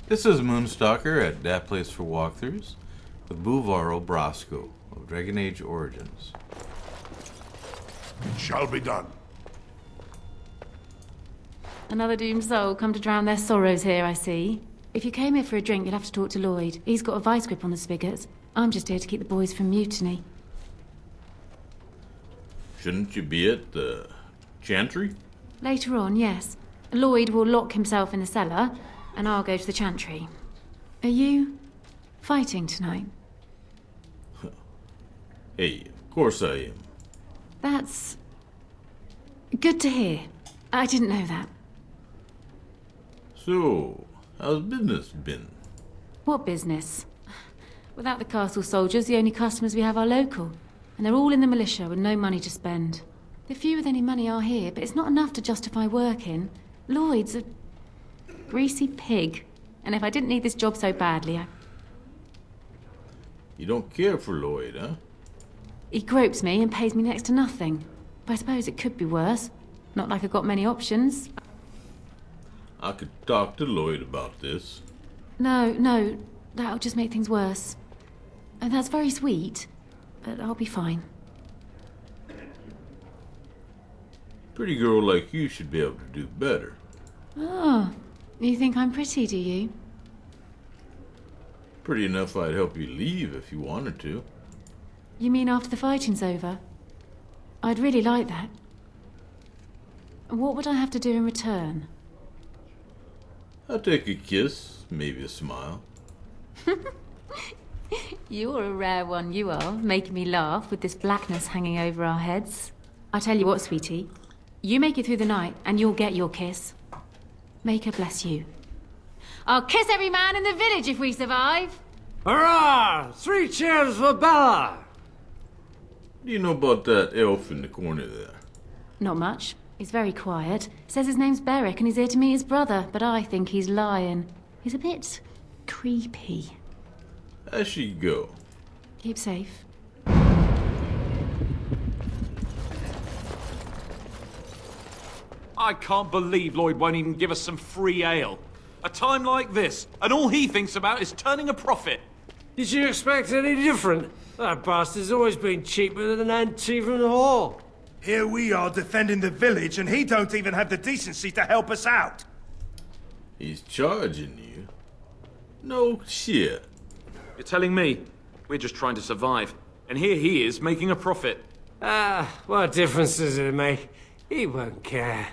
This is Moonstalker at That Place for Walkthroughs with Buulvarl Brasco of Dragon Age Origins. It shall be done. Another doomed soul come to drown their sorrows here, I see. If you came here for a drink, you'll have to talk to Lloyd. He's got a vice grip on the spigots. I'm just here to keep the boys from mutiny. Shouldn't you be at the chantry? Later on, yes. Lloyd will lock himself in the cellar, and I'll go to the chantry. Are you fighting tonight? Hey, of course I am. That's good to hear. I didn't know that. So, how's business been? What business? Without the castle soldiers, the only customers we have are local. And they're all in the militia with no money to spend. The few with any money are here, but it's not enough to justify working. Lloyd's a greasy pig. And if I didn't need this job so badly, You don't care for Lloyd, huh? He gropes me and pays me next to nothing. But I suppose it could be worse. Not like I've got many options. I could talk to Lloyd about this. No, that'll just make things worse. And that's very sweet, but I'll be fine. Pretty girl like you should be able to do better. Oh, you think I'm pretty, do you? Pretty enough I'd help you leave if you wanted to. You mean after the fighting's over? I'd really like that. What would I have to do in return? I'll take a kiss, maybe a smile. You're a rare one, you are, making me laugh with this blackness hanging over our heads. I tell you what, sweetie. You make it through the night, and you'll get your kiss. Make her bless you. I'll kiss every man in the village if we survive! Hurrah! 3 cheers for Bella! What do you know about that elf in the corner there? Not much. He's very quiet. Says his name's Beric and he's here to meet his brother, but I think he's lying. He's a bit creepy. As she go. Keep safe. I can't believe Lloyd won't even give us some free ale. A time like this, and all he thinks about is turning a profit. Did you expect any different? That bastard's always been cheaper than an tea from the hall. Here we are defending the village, and he don't even have the decency to help us out. He's charging you. No shit. You're telling me? We're just trying to survive. And here he is, making a profit. What difference does it make? He won't care.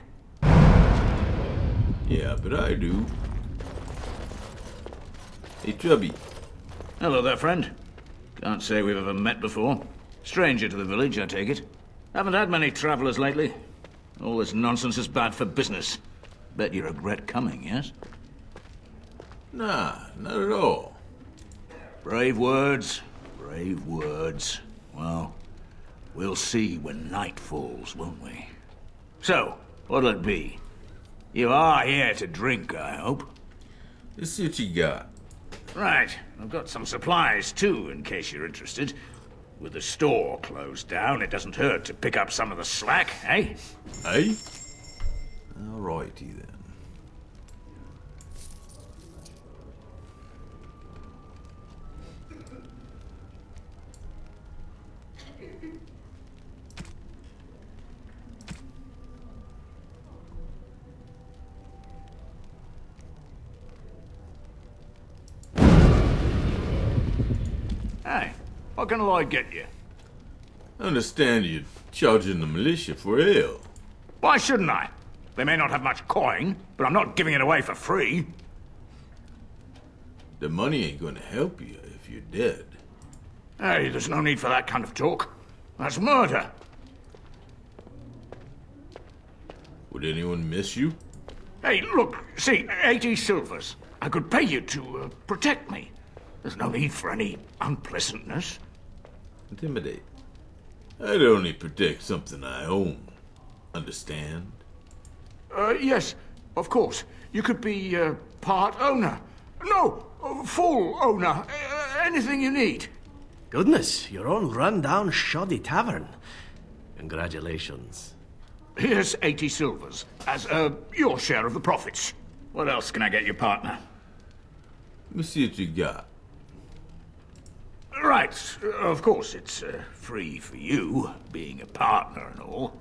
Yeah, but I do. Hey, Chubby. Hello there, friend. Can't say we've ever met before. Stranger to the village, I take it. Haven't had many travelers lately. All this nonsense is bad for business. Bet you regret coming, yes? Nah, not at all. Brave words. Brave words. Well, we'll see when night falls, won't we? So, what'll it be? You are here to drink, I hope? Let's see what you got. Right. I've got some supplies, too, in case you're interested. With the store closed down, it doesn't hurt to pick up some of the slack, eh? Hey? Alrighty then. Hey, what can Lloyd get you? I understand you're charging the militia for ale. Why shouldn't I? They may not have much coin, but I'm not giving it away for free. The money ain't gonna help you if you're dead. Hey, there's no need for that kind of talk. That's murder. Would anyone miss you? Hey, look, see, 80 silvers. I could pay you to protect me. There's no need for any unpleasantness. Intimidate. I'd only protect something I own. Understand? Yes, of course. You could be part owner. No, full owner. Anything you need. Goodness, your own run-down shoddy tavern. Congratulations. Here's 80 silvers as your share of the profits. What else can I get you, partner? Let me see what you got. Right, of course it's free for you, being a partner and all.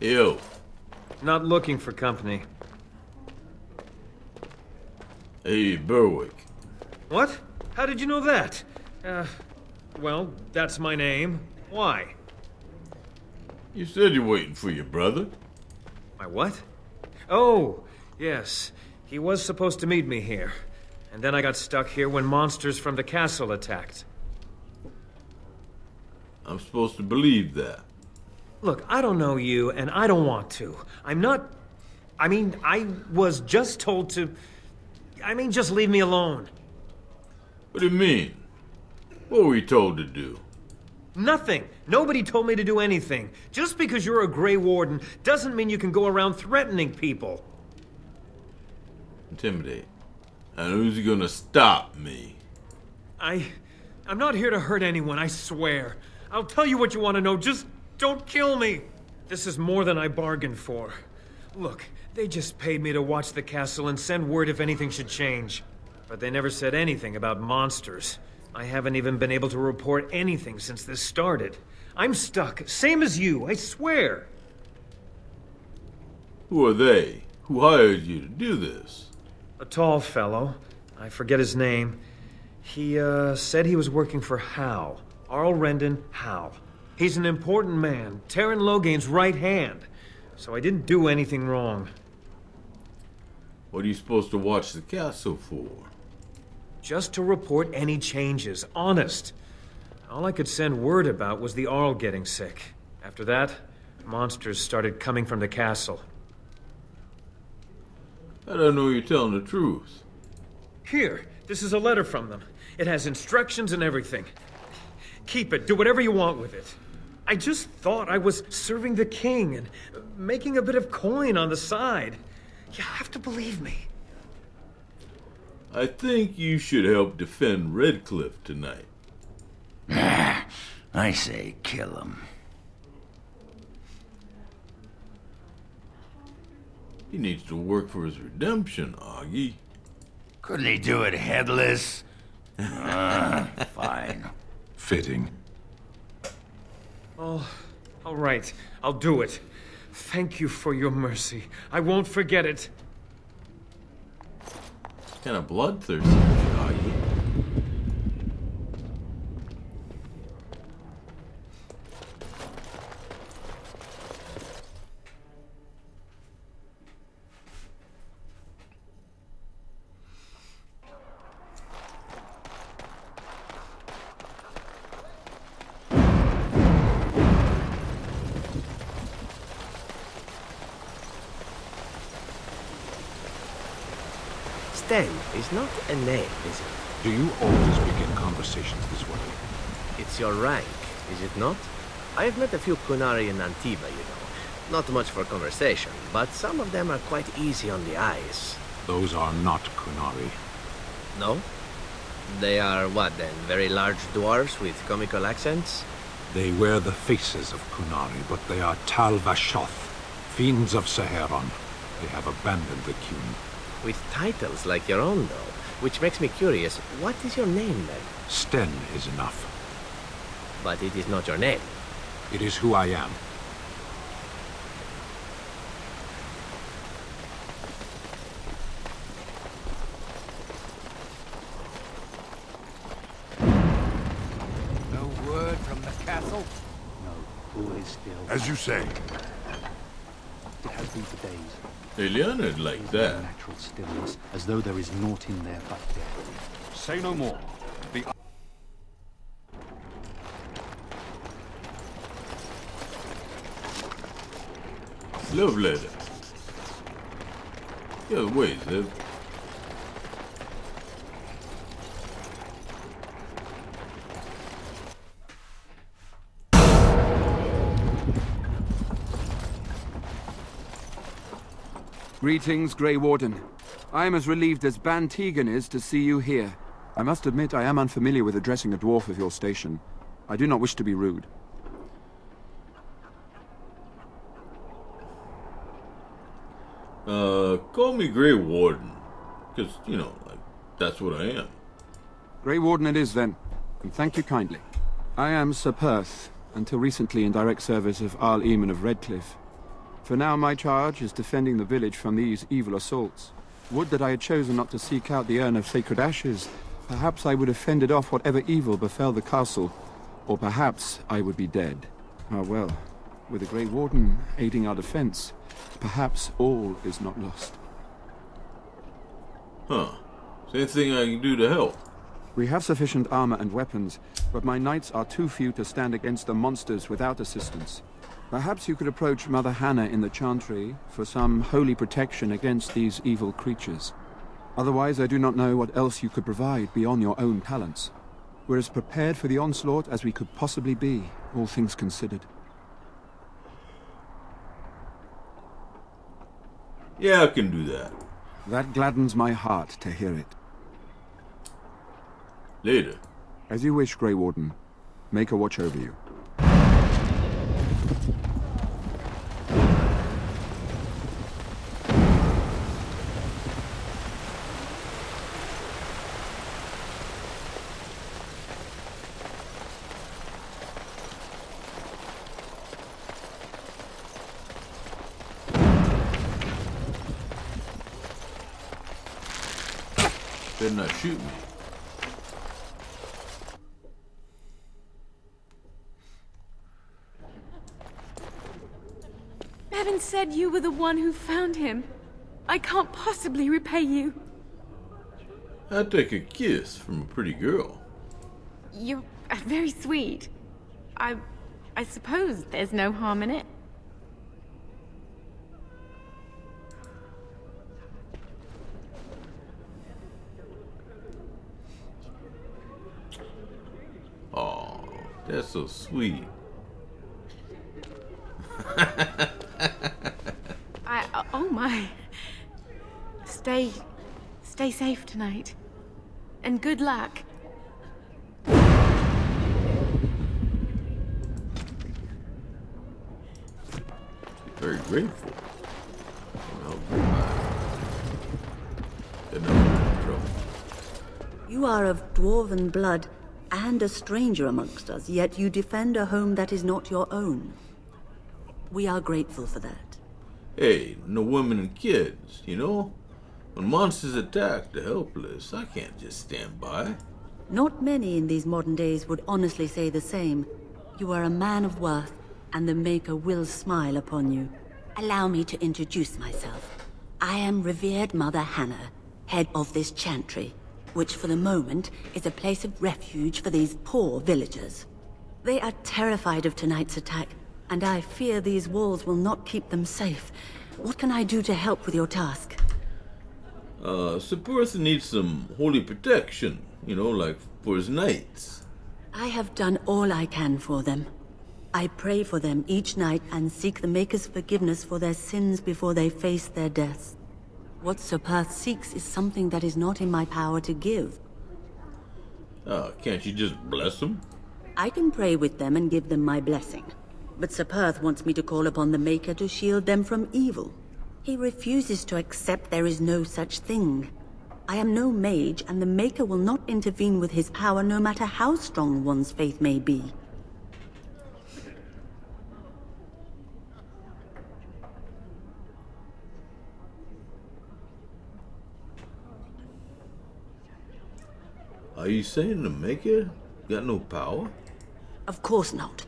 Yo. Not looking for company. Hey, Berwick. What? How did you know that? Well, that's my name. Why? You said you're waiting for your brother. My what? Oh, yes. He was supposed to meet me here. And then I got stuck here when monsters from the castle attacked. I'm supposed to believe that. Look, I don't know you, and I don't want to. I was just told to... just leave me alone. What do you mean? What were you told to do? Nothing. Nobody told me to do anything. Just because you're a Grey Warden doesn't mean you can go around threatening people. Intimidate. And who's gonna stop me? I'm not here to hurt anyone, I swear. I'll tell you what you want to know, just don't kill me. This is more than I bargained for. Look, they just paid me to watch the castle and send word if anything should change. But they never said anything about monsters. I haven't even been able to report anything since this started. I'm stuck, same as you, I swear. Who are they? Who hired you to do this? A tall fellow. I forget his name. He, said he was working for Hal. Arl Rendon Hal. He's an important man, Terran Logain's right hand. So I didn't do anything wrong. What are you supposed to watch the castle for? Just to report any changes, honest. All I could send word about was the Arl getting sick. After that, monsters started coming from the castle. I don't know you're telling the truth. Here, this is a letter from them. It has instructions and everything. Keep it, do whatever you want with it. I just thought I was serving the king and making a bit of coin on the side. You have to believe me. I think you should help defend Redcliffe tonight. I say kill him. He needs to work for his redemption, Augie. Couldn't he do it headless? Fine. Fitting. Oh, all right. I'll do it. Thank you for your mercy. I won't forget it. Kind of bloodthirsty, Augie. Sten is not a name, is it? Do you always begin conversations this way? It's your rank, is it not? I've met a few Kunari in Antiva, you know. Not much for conversation, but some of them are quite easy on the eyes. Those are not Kunari. No? They are what then? Very large dwarves with comical accents? They wear the faces of Kunari, but they are Tal Vashoth, fiends of Saharon. They have abandoned the Qun. With titles like your own, though. Which makes me curious, what is your name then? Sten is enough. But it is not your name. It is who I am. No word from the castle? No, all is still. As you say. It has been for days. Hey, Leonard like There is that. natural stillness, as though there is naught in there but death. Say no more. The Love letter. Yeah, wait, Liv. Greetings, Grey Warden. I am as relieved as Ban Tegan is to see you here. I must admit I am unfamiliar with addressing a dwarf of your station. I do not wish to be rude. Call me Grey Warden. Because, you know, like, that's what I am. Grey Warden it is, then, and thank you kindly. I am Sir Perth, until recently in direct service of Arl Eamon of Redcliffe. For now, my charge is defending the village from these evil assaults. Would that I had chosen not to seek out the urn of sacred ashes. Perhaps I would have fended off whatever evil befell the castle, or perhaps I would be dead. Ah well, with the Grey Warden aiding our defense, perhaps all is not lost. Huh. Is there anything I can do to help? We have sufficient armor and weapons, but my knights are too few to stand against the monsters without assistance. Perhaps you could approach Mother Hannah in the Chantry for some holy protection against these evil creatures. Otherwise, I do not know what else you could provide beyond your own talents. We're as prepared for the onslaught as we could possibly be, all things considered. Yeah, I can do that. That gladdens my heart to hear it. Later. As you wish, Grey Warden. Make a watch over you. Better not shoot me. Bevan said you were the one who found him. I can't possibly repay you. I'd take a kiss from a pretty girl. You're very sweet. I suppose there's no harm in it. Oh, that's so sweet. Oh my. Stay safe tonight. And good luck. Very grateful. Well, then I'm in trouble. You are of dwarven blood and a stranger amongst us, yet you defend a home that is not your own. We are grateful for that. Hey, no women and kids, you know? When monsters attack the helpless, I can't just stand by. Not many in these modern days would honestly say the same. You are a man of worth, and the Maker will smile upon you. Allow me to introduce myself. I am revered Mother Hannah, head of this chantry, which for the moment is a place of refuge for these poor villagers. They are terrified of tonight's attack, and I fear these walls will not keep them safe. What can I do to help with your task? Sir Perth needs some holy protection, you know, like for his knights. I have done all I can for them. I pray for them each night and seek the Maker's forgiveness for their sins before they face their deaths. What Sir Perth seeks is something that is not in my power to give. Can't you just bless them? I can pray with them and give them my blessing. But Sir Perth wants me to call upon the Maker to shield them from evil. He refuses to accept there is no such thing. I am no mage, and the Maker will not intervene with his power no matter how strong one's faith may be. Are you saying the Maker got no power? Of course not.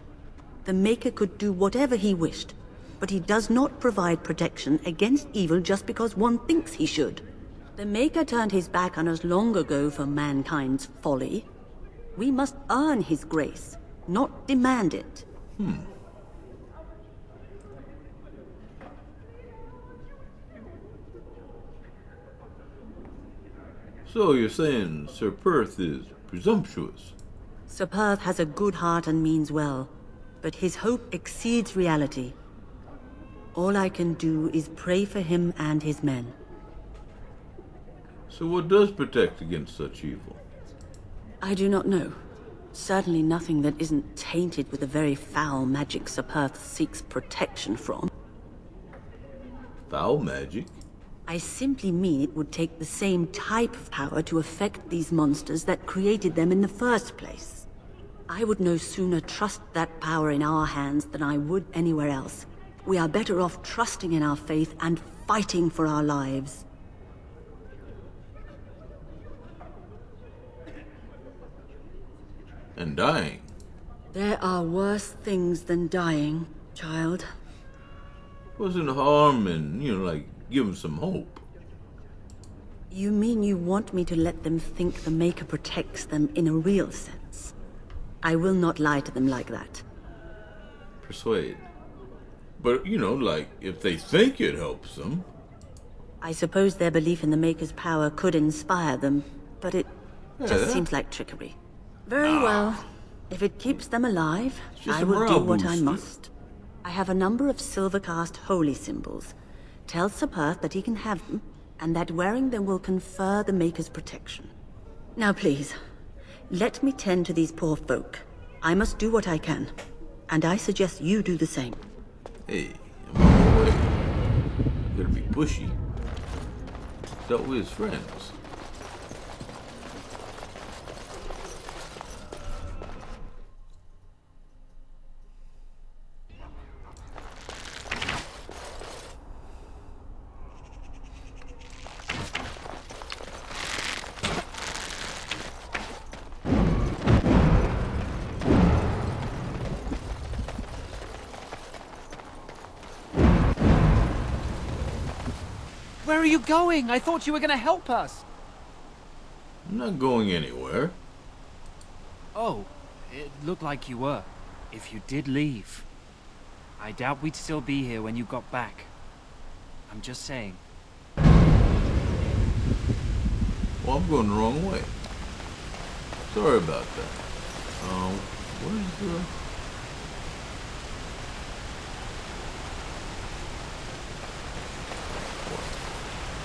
The Maker could do whatever he wished, but he does not provide protection against evil just because one thinks he should. The Maker turned his back on us long ago for mankind's folly. We must earn his grace, not demand it. So you're saying Sir Perth is presumptuous? Sir Perth has a good heart and means well, but his hope exceeds reality. All I can do is pray for him and his men. So what does protect against such evil? I do not know. Certainly nothing that isn't tainted with the very foul magic Sir Perth seeks protection from. Foul magic? I simply mean it would take the same type of power to affect these monsters that created them in the first place. I would no sooner trust that power in our hands than I would anywhere else. We are better off trusting in our faith and fighting for our lives. And dying? There are worse things than dying, child. Wasn't harm and, like, give them some hope. You mean you want me to let them think the Maker protects them in a real sense? I will not lie to them like that. Persuade. But, like, if they think it helps them. I suppose their belief in the Maker's power could inspire them, but it just seems like trickery. Very well. If it keeps them alive, I will do what I must. I have a number of silver-cast holy symbols. Tell Sir Perth that he can have them, and that wearing them will confer the Maker's protection. Now please, let me tend to these poor folk. I must do what I can, and I suggest you do the same. Hey, I'm on my way. Gotta be pushy. Thought we was friends. Where are you going? I thought you were going to help us. I'm not going anywhere. Oh, it looked like you were. If you did leave, I doubt we'd still be here when you got back. I'm just saying. Well, I'm going the wrong way. Sorry about that. Where's the...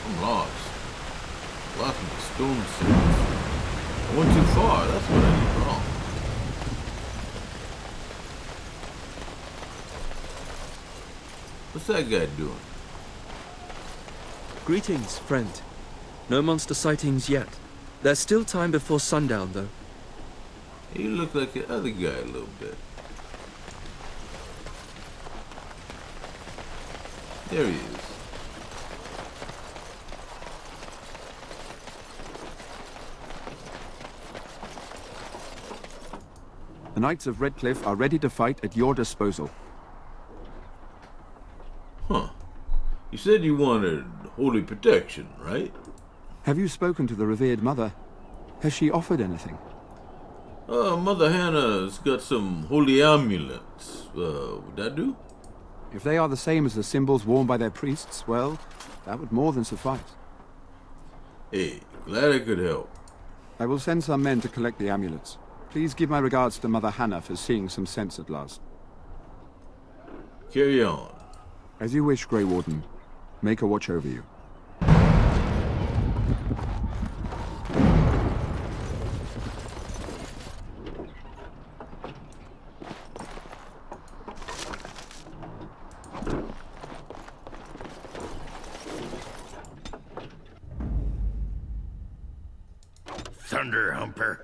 I'm lost. Lost in the stone cities. I went too far. That's what I did wrong. What's that guy doing? Greetings, friend. No monster sightings yet. There's still time before sundown, though. He looked like the other guy a little bit. There he is. The Knights of Redcliffe are ready to fight at your disposal. Huh. You said you wanted holy protection, right? Have you spoken to the revered mother? Has she offered anything? Mother Hannah's got some holy amulets. Would that do? If they are the same as the symbols worn by their priests, well, that would more than suffice. Hey, glad I could help. I will send some men to collect the amulets. Please give my regards to Mother Hannah for seeing some sense at last. Carry on. As you wish, Grey Warden. Make a watch over you. Thunder Humper.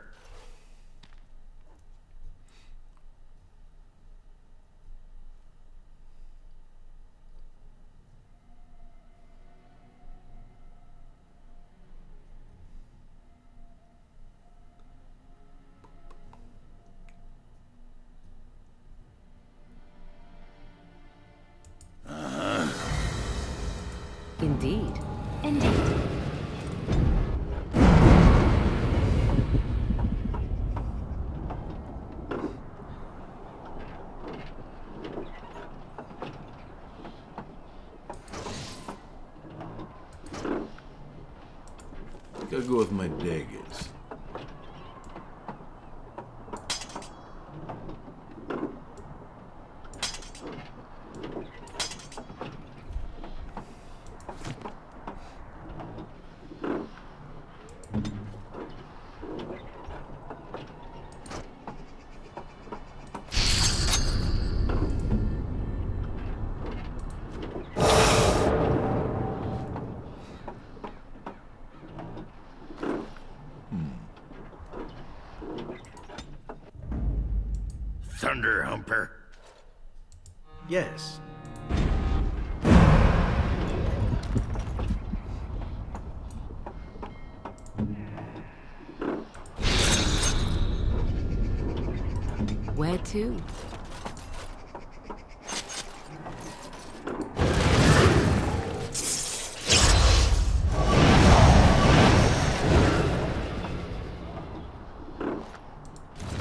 Indeed. Indeed. Gotta go with my daggers. Thunder Humper. Yes. Where to?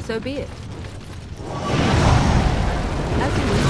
So be it. As you wish.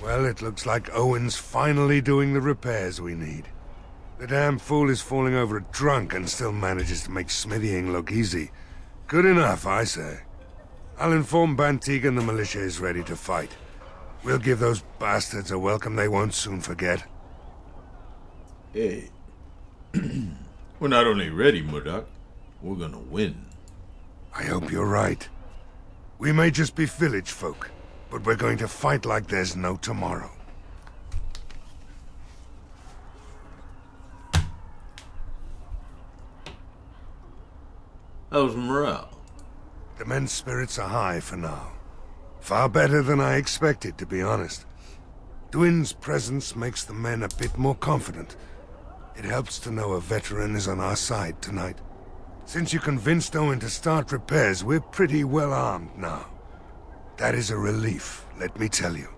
Well, it looks like Owen's finally doing the repairs we need. The damn fool is falling over a drunk and still manages to make smithying look easy. Good enough, I say. I'll inform Bantig and the militia is ready to fight. We'll give those bastards a welcome they won't soon forget. Hey. We're not only ready, Murdoch. We're gonna win. I hope you're right. We may just be village folk, but we're going to fight like there's no tomorrow. How's morale? The men's spirits are high for now. Far better than I expected, to be honest. Dwin's presence makes the men a bit more confident. It helps to know a veteran is on our side tonight. Since you convinced Owen to start repairs, we're pretty well armed now. That is a relief, let me tell you.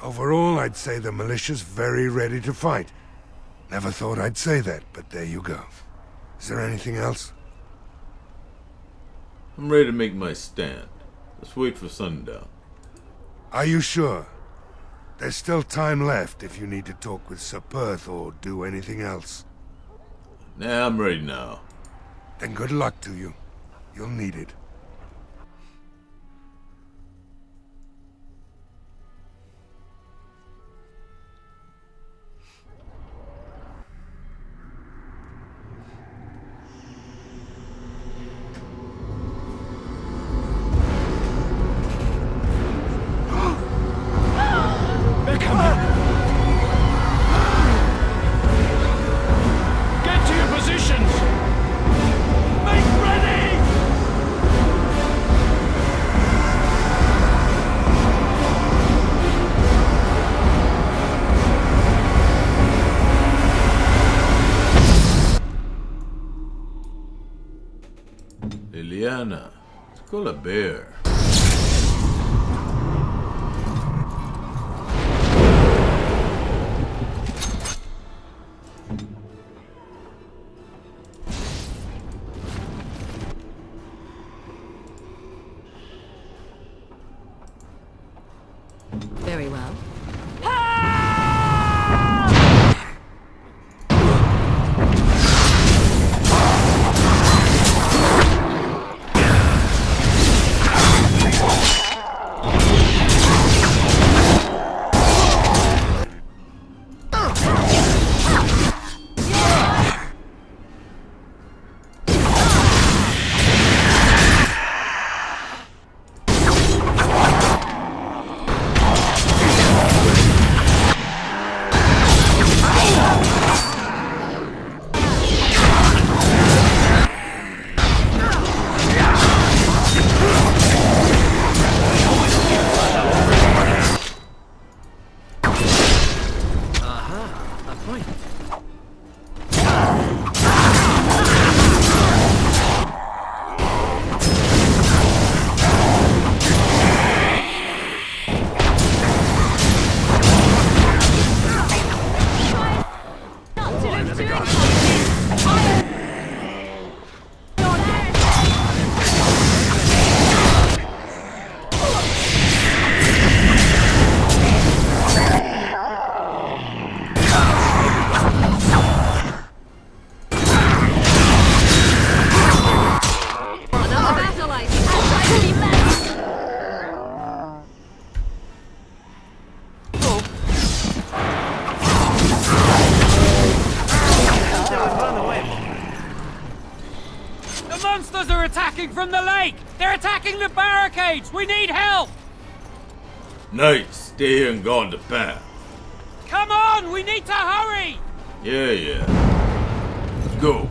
Overall, I'd say the militia's very ready to fight. Never thought I'd say that, but there you go. Is there anything else? I'm ready to make my stand. Let's wait for sundown. Are you sure? There's still time left if you need to talk with Sir Perth or do anything else. Nah, I'm ready now. Then good luck to you. You'll need it. Liliana, let's call a bear. monsters are attacking from the lake! They're attacking the barricades! We need help! Nice. Stay here and guard the path. Come on! We need to hurry! Yeah. Let's go.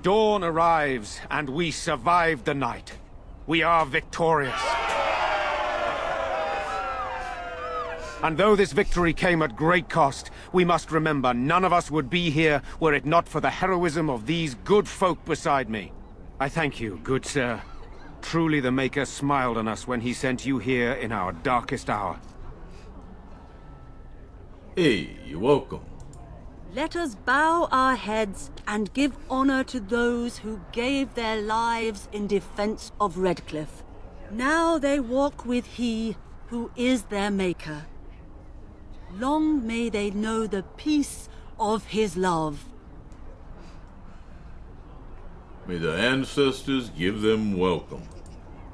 Dawn arrives, and we survived the night. We are victorious. And though this victory came at great cost, we must remember none of us would be here were it not for the heroism of these good folk beside me. I thank you, good sir. Truly the Maker smiled on us when he sent you here in our darkest hour. Hey, you're welcome. Let us bow our heads and give honor to those who gave their lives in defense of Redcliffe. Now they walk with he who is their Maker. Long may they know the peace of his love. May the ancestors give them welcome.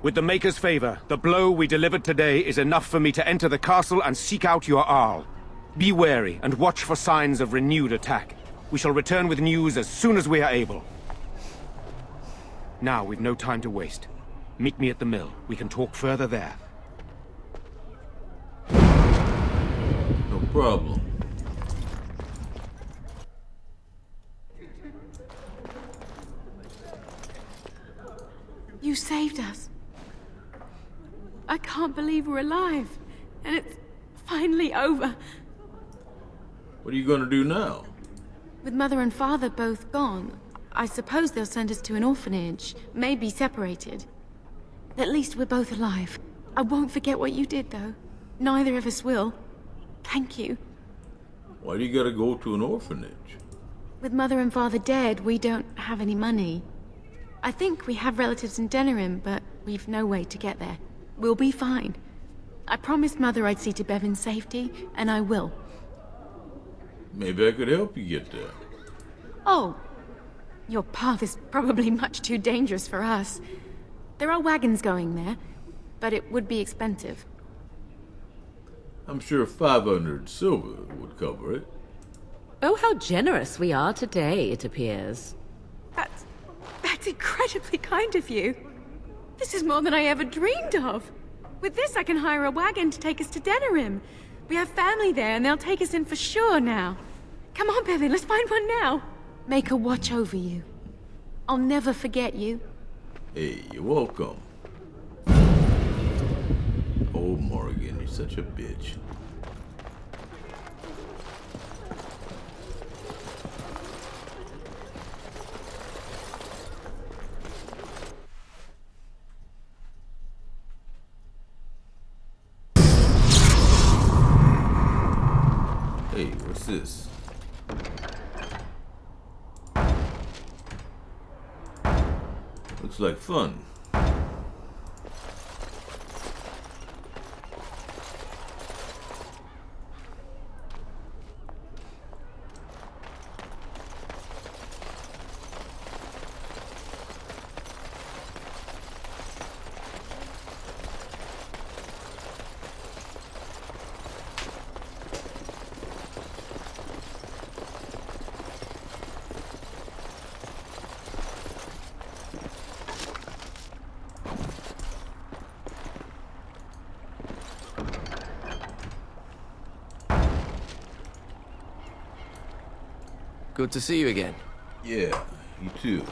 With the Maker's favor, the blow we delivered today is enough for me to enter the castle and seek out your Arl. Be wary and watch for signs of renewed attack. We shall return with news as soon as we are able. Now, we've no time to waste. Meet me at the mill. We can talk further there. No problem. You saved us. I can't believe we're alive. And it's finally over. What are you gonna do now? With Mother and Father both gone, I suppose they'll send us to an orphanage, maybe separated. At least we're both alive. I won't forget what you did, though. Neither of us will. Thank you. Why do you gotta go to an orphanage? With Mother and Father dead, we don't have any money. I think we have relatives in Denerim, but we've no way to get there. We'll be fine. I promised Mother I'd see to Bevan's safety, and I will. Maybe I could help you get there. Oh, your path is probably much too dangerous for us. There are wagons going there, but it would be expensive. I'm sure 500 silver would cover it. Oh, how generous we are today, it appears. That's incredibly kind of you. This is more than I ever dreamed of. With this, I can hire a wagon to take us to Denerim. We have family there, and they'll take us in for sure now. Come on, Bevan, let's find one now. Make her watch over you. I'll never forget you. Hey, you're welcome. Oh, Morgan, you're such a bitch. Hey, what's this? Looks like fun. Good to see you again. Yeah, you too.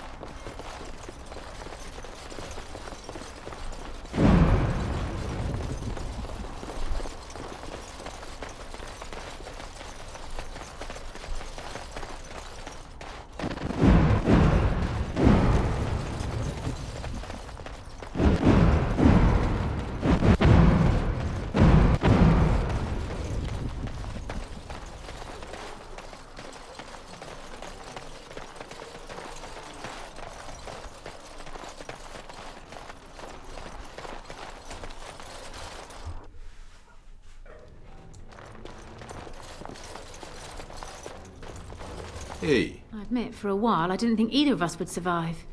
Hey. I admit, for a while, I didn't think either of us would survive.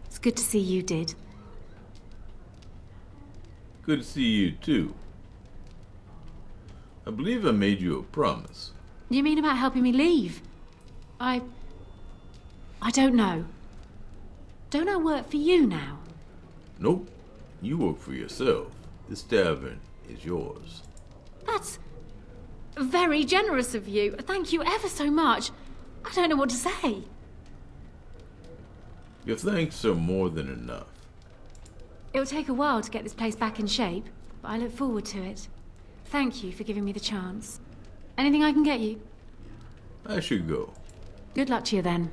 It's good to see you did. Good to see you too. I believe I made you a promise. You mean about helping me leave? I don't know. Don't I work for you now? Nope. You work for yourself. This tavern is yours. That's very generous of you. Thank you ever so much. I don't know what to say. Your thanks are more than enough. It'll take a while to get this place back in shape, but I look forward to it. Thank you for giving me the chance. Anything I can get you? I should go. Good luck to you then.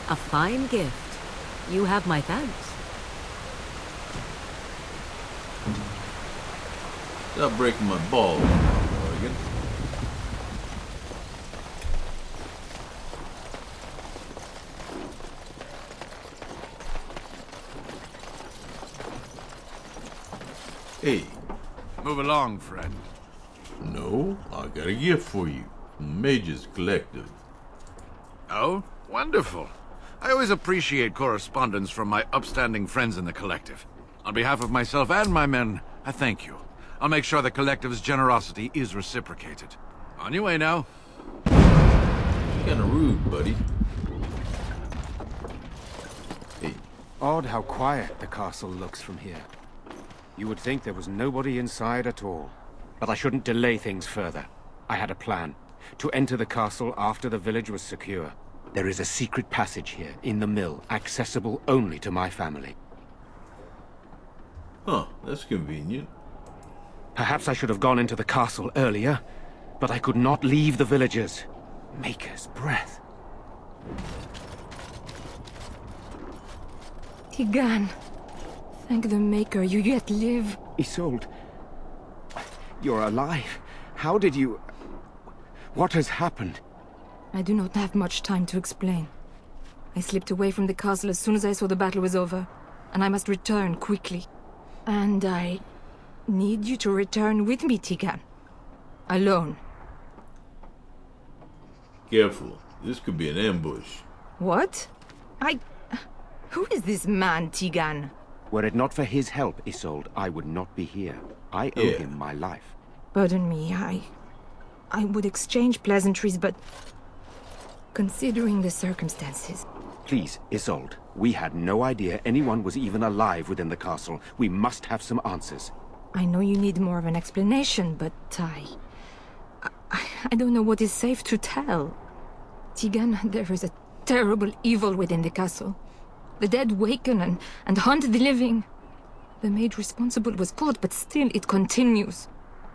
A fine gift. You have my thanks. Stop breaking my balls, Morgan. Hey. Move along, friend. No, I got a gift for you from Mage's Collective. Oh, wonderful. I always appreciate correspondence from my upstanding friends in the Collective. On behalf of myself and my men, I thank you. I'll make sure the Collective's generosity is reciprocated. On your way now. Kinda rude, buddy. Hey. Odd how quiet the castle looks from here. You would think there was nobody inside at all. But I shouldn't delay things further. I had a plan. To enter the castle after the village was secure. There is a secret passage here, in the mill, accessible only to my family. Huh, that's convenient. Perhaps I should have gone into the castle earlier, but I could not leave the villagers. Maker's breath. Tigan, thank the Maker you yet live. Isolde, you're alive. How did you... What has happened? I do not have much time to explain. I slipped away from the castle as soon as I saw the battle was over, and I must return quickly. And I need you to return with me, Tigan. Alone. Careful. This could be an ambush. What? Who is this man, Tigan? Were it not for his help, Isolde, I would not be here. I owe him my life. Pardon me, I would exchange pleasantries, but... considering the circumstances... Please, Isolde, we had no idea anyone was even alive within the castle. We must have some answers. I know you need more of an explanation, but I don't know what is safe to tell. Tigan, there is a terrible evil within the castle. The dead waken and hunt the living. The maid responsible was caught, but still it continues.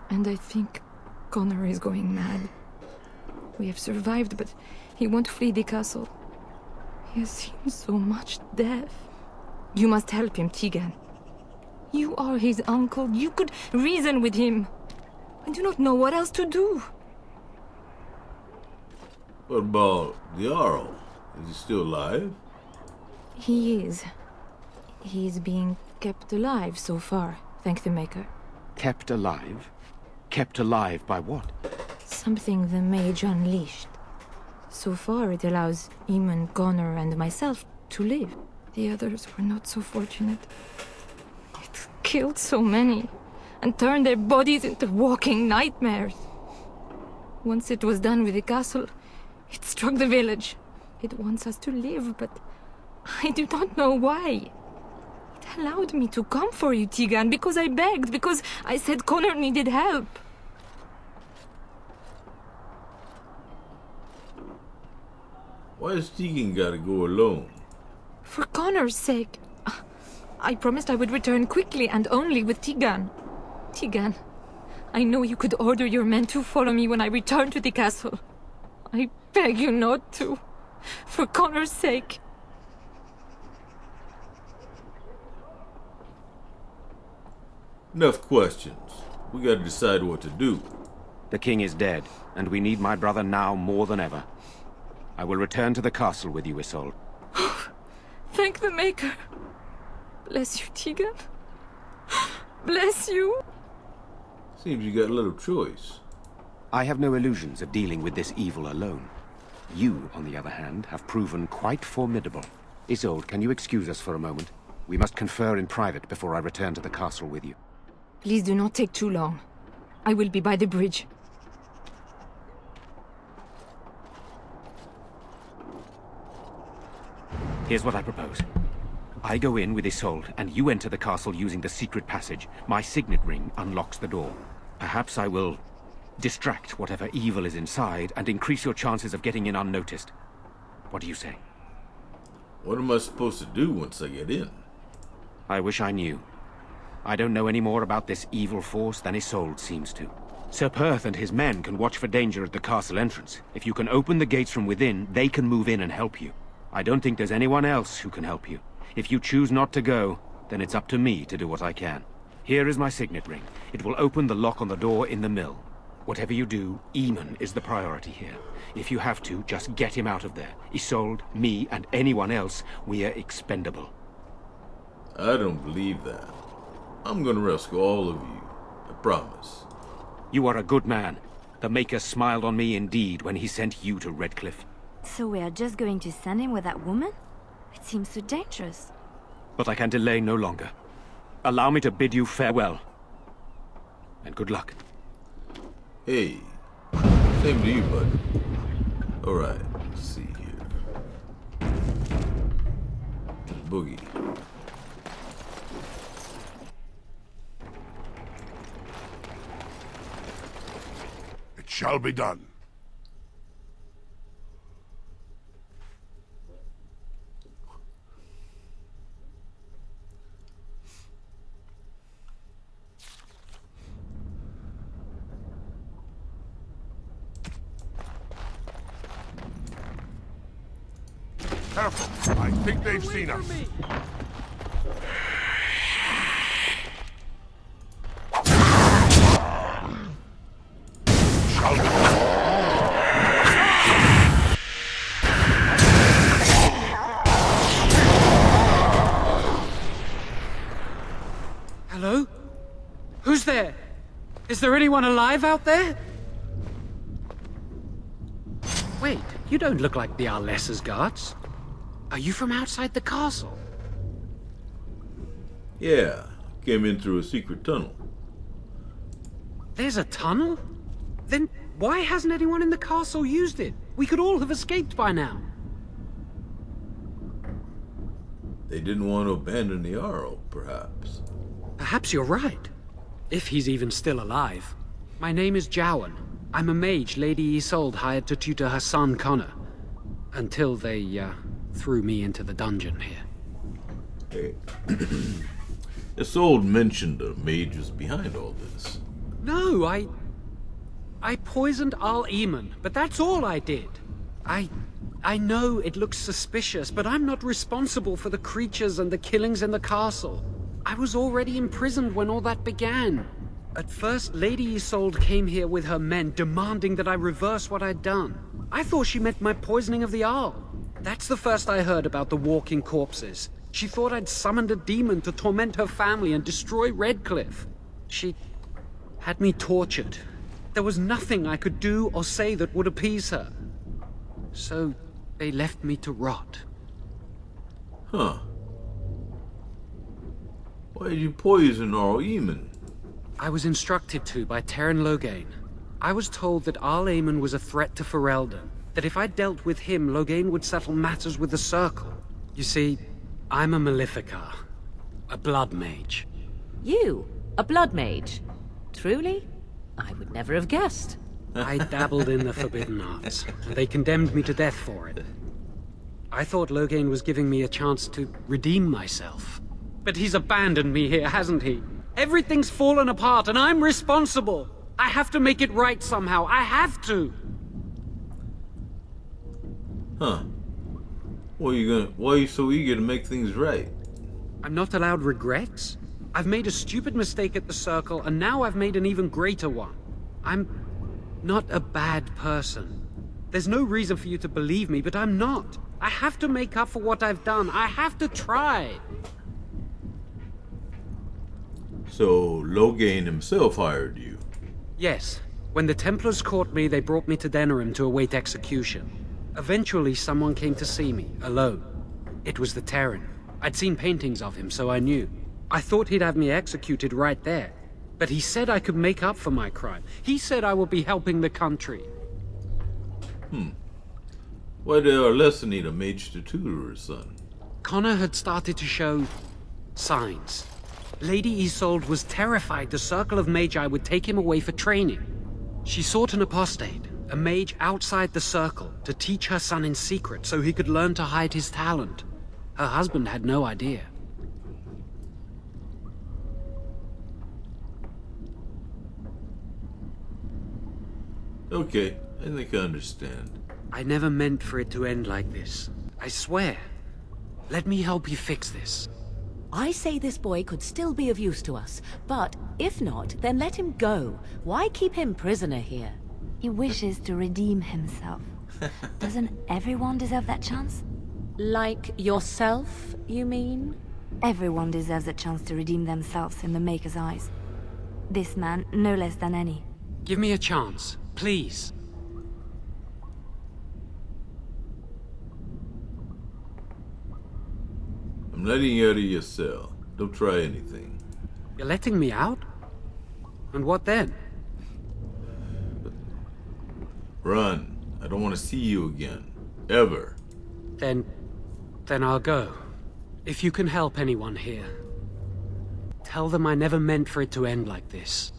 And I think Connor is going mad. We have survived, but he won't flee the castle. He has seen so much death. You must help him, Tigan. You are his uncle. You could reason with him. I do not know what else to do. What about the Jarl? Is he still alive? He is. He is being kept alive so far, thank the Maker. Kept alive? Kept alive by what? Something the mage unleashed. So far it allows Eamon, Connor and myself to live. The others were not so fortunate. It killed so many, and turned their bodies into walking nightmares. Once it was done with the castle, it struck the village. It wants us to live, but I do not know why. It allowed me to come for you, Tigan, because I begged, because I said Connor needed help. Why has Tegan gotta go alone? For Connor's sake. I promised I would return quickly and only with Tigan. Tigan, I know you could order your men to follow me when I return to the castle. I beg you not to. For Connor's sake. Enough questions. We gotta decide what to do. The king is dead, and we need my brother now more than ever. I will return to the castle with you, Isolde. Thank the Maker. Bless you, Tigan. Bless you. Seems you got little choice. I have no illusions of dealing with this evil alone. You, on the other hand, have proven quite formidable. Isolde, can you excuse us for a moment? We must confer in private before I return to the castle with you. Please do not take too long. I will be by the bridge. Here's what I propose. I go in with Isolde, and you enter the castle using the secret passage. My signet ring unlocks the door. Perhaps I will distract whatever evil is inside and increase your chances of getting in unnoticed. What do you say? What am I supposed to do once I get in? I wish I knew. I don't know any more about this evil force than Isolde seems to. Sir Perth and his men can watch for danger at the castle entrance. If you can open the gates from within, they can move in and help you. I don't think there's anyone else who can help you. If you choose not to go, then it's up to me to do what I can. Here is my signet ring. It will open the lock on the door in the mill. Whatever you do, Eamon is the priority here. If you have to, just get him out of there. Isolde, me, and anyone else, we are expendable. I don't believe that. I'm gonna rescue all of you. I promise. You are a good man. The Maker smiled on me indeed when he sent you to Redcliffe. So we are just going to send him with that woman? It seems so dangerous. But I can delay no longer. Allow me to bid you farewell. And good luck. Hey. Same to you, bud. Alright, let's see here. Boogie. shall be done. Careful! I think they've seen us. Hello? Who's there? Is there anyone alive out there? Wait, you don't look like the Arlessa's guards. Are you from outside the castle? Yeah, came in through a secret tunnel. There's a tunnel? Then why hasn't anyone in the castle used it? We could all have escaped by now. They didn't want to abandon the Arrow, perhaps. Perhaps you're right. If he's even still alive. My name is Jowan. I'm a mage Lady Isolde hired to tutor her son Connor. Until they, threw me into the dungeon here. Hey. Isolde mentioned a mage was behind all this. No, I poisoned Al Eamon, but that's all I did. I know it looks suspicious, but I'm not responsible for the creatures and the killings in the castle. I was already imprisoned when all that began. At first, Lady Isolde came here with her men, demanding that I reverse what I'd done. I thought she meant my poisoning of the Arl. That's the first I heard about the walking corpses. She thought I'd summoned a demon to torment her family and destroy Redcliffe. She had me tortured. There was nothing I could do or say that would appease her. So they left me to rot. Huh. Why did you poison Al Eamon? I was instructed to by Terran Loghain. I was told that Al Eamon was a threat to Ferelden, that if I dealt with him, Loghain would settle matters with the Circle. You see, I'm a Maleficar, a blood mage. You? A blood mage? Truly? I would never have guessed. I dabbled in the forbidden arts, and they condemned me to death for it. I thought Loghain was giving me a chance to redeem myself. But he's abandoned me here, hasn't he? Everything's fallen apart, and I'm responsible! I have to make it right somehow. I have to! Huh. Why are you so eager to make things right? I'm not allowed regrets? I've made a stupid mistake at the Circle, and now I've made an even greater one. I'm not a bad person. There's no reason for you to believe me, but I'm not. I have to make up for what I've done. I have to try. So, Loghain himself hired you? Yes. When the Templars caught me, they brought me to Denerim to await execution. Eventually, someone came to see me, alone. It was the Terran. I'd seen paintings of him, so I knew. I thought he'd have me executed right there. But he said I could make up for my crime. He said I would be helping the country. Why did Arlessa need a mage to tutor her son? Connor had started to show signs. Lady Isolde was terrified the Circle of Magi would take him away for training. She sought an apostate, a mage outside the Circle, to teach her son in secret so he could learn to hide his talent. Her husband had no idea. Okay, I think I understand. I never meant for it to end like this. I swear. Let me help you fix this. I say this boy could still be of use to us, but if not, then let him go. Why keep him prisoner here? He wishes to redeem himself. Doesn't everyone deserve that chance? Like yourself, you mean? Everyone deserves a chance to redeem themselves in the Maker's eyes. This man, no less than any. Give me a chance, please. I'm letting you out of your cell. Don't try anything. You're letting me out? And what then? Run. I don't want to see you again. Ever. Then I'll go. If you can help anyone here, tell them I never meant for it to end like this.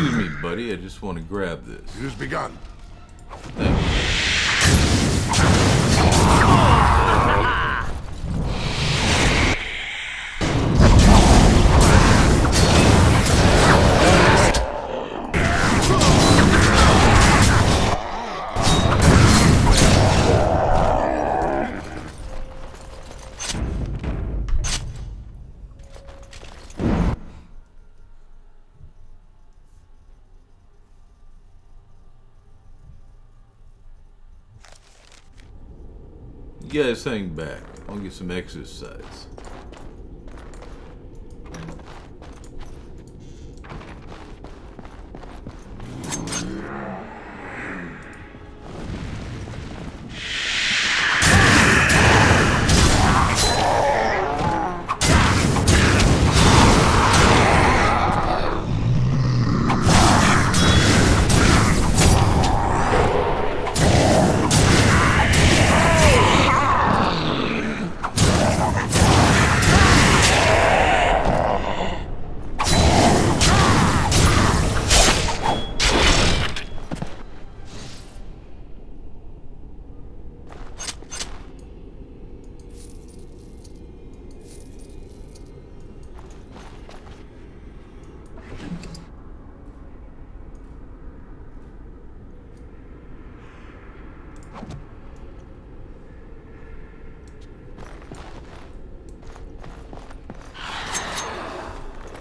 Excuse me, buddy. I just want to grab this. It has begun. You guys hang back. I'll get some exercise.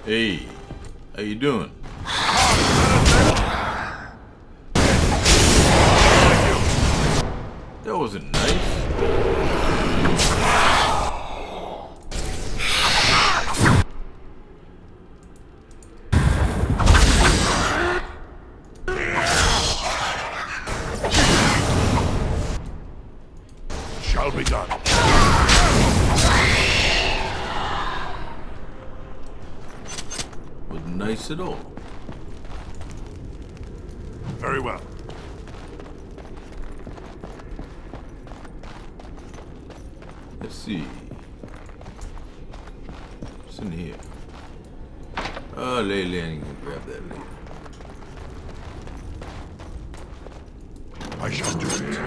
Hey, how you doing? That wasn't nice. Shall be done. Wasn't nice at all. Very well. Let's see. What's in here? Oh, Leyland, you can grab that later. I shall do it.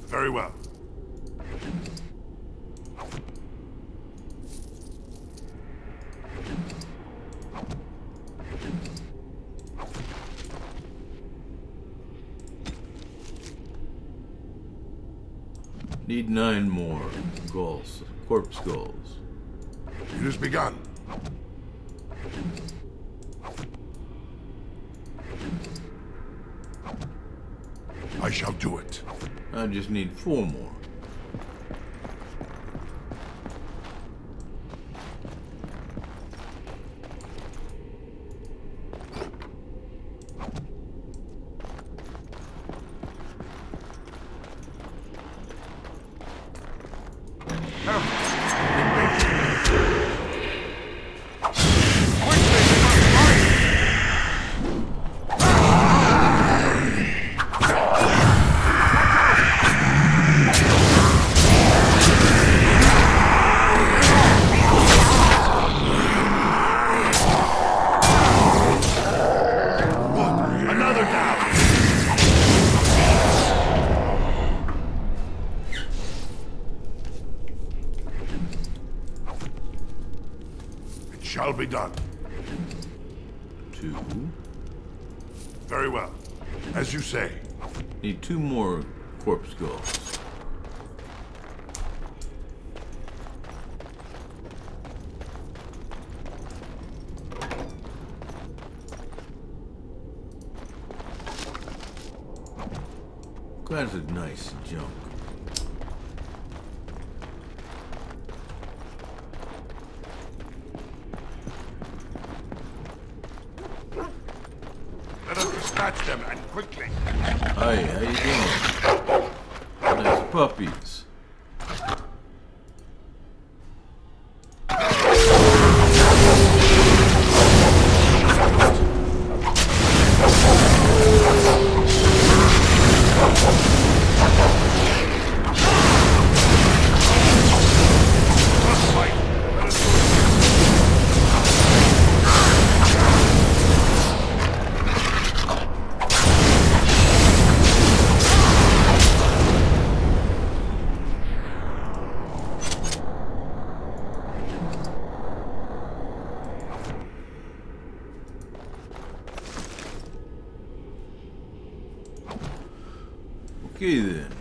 Very well. Need 9 more skulls, corpse skulls. It has begun. I shall do it. I just need 4 more. shall be done. 2. Very well. As you say. Need 2 more corpse skulls. That's a nice junk. Let us dispatch them, and quickly. Hi, how you doing? Nice puppies. Okay then.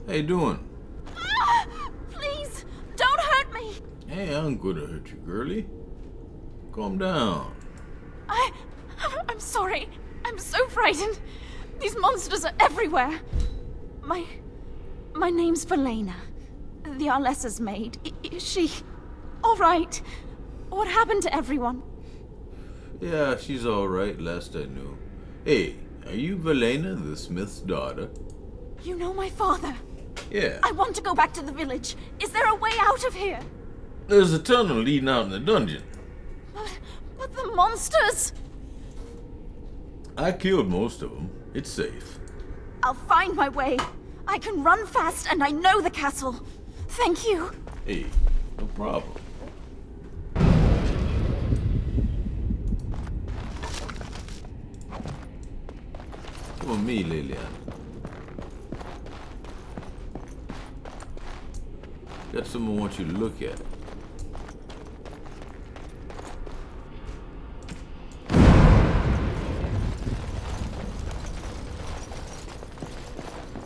How you doing? Please, don't hurt me. Hey, I'm gonna hurt you, girlie. Calm down. I'm sorry. I'm so frightened. These monsters are everywhere. My name's Valena. The Arlessa's maid. Is she all right? What happened to everyone? Yeah, she's alright, last I knew. Hey, are you Valena, the smith's daughter? You know my father. Yeah. I want to go back to the village. Is there a way out of here? There's a tunnel leading out in the dungeon. But the monsters! I killed most of them. It's safe. I'll find my way. I can run fast and I know the castle. Thank you. Hey, no problem. Come with me, Lilian. Got something I want you to look at.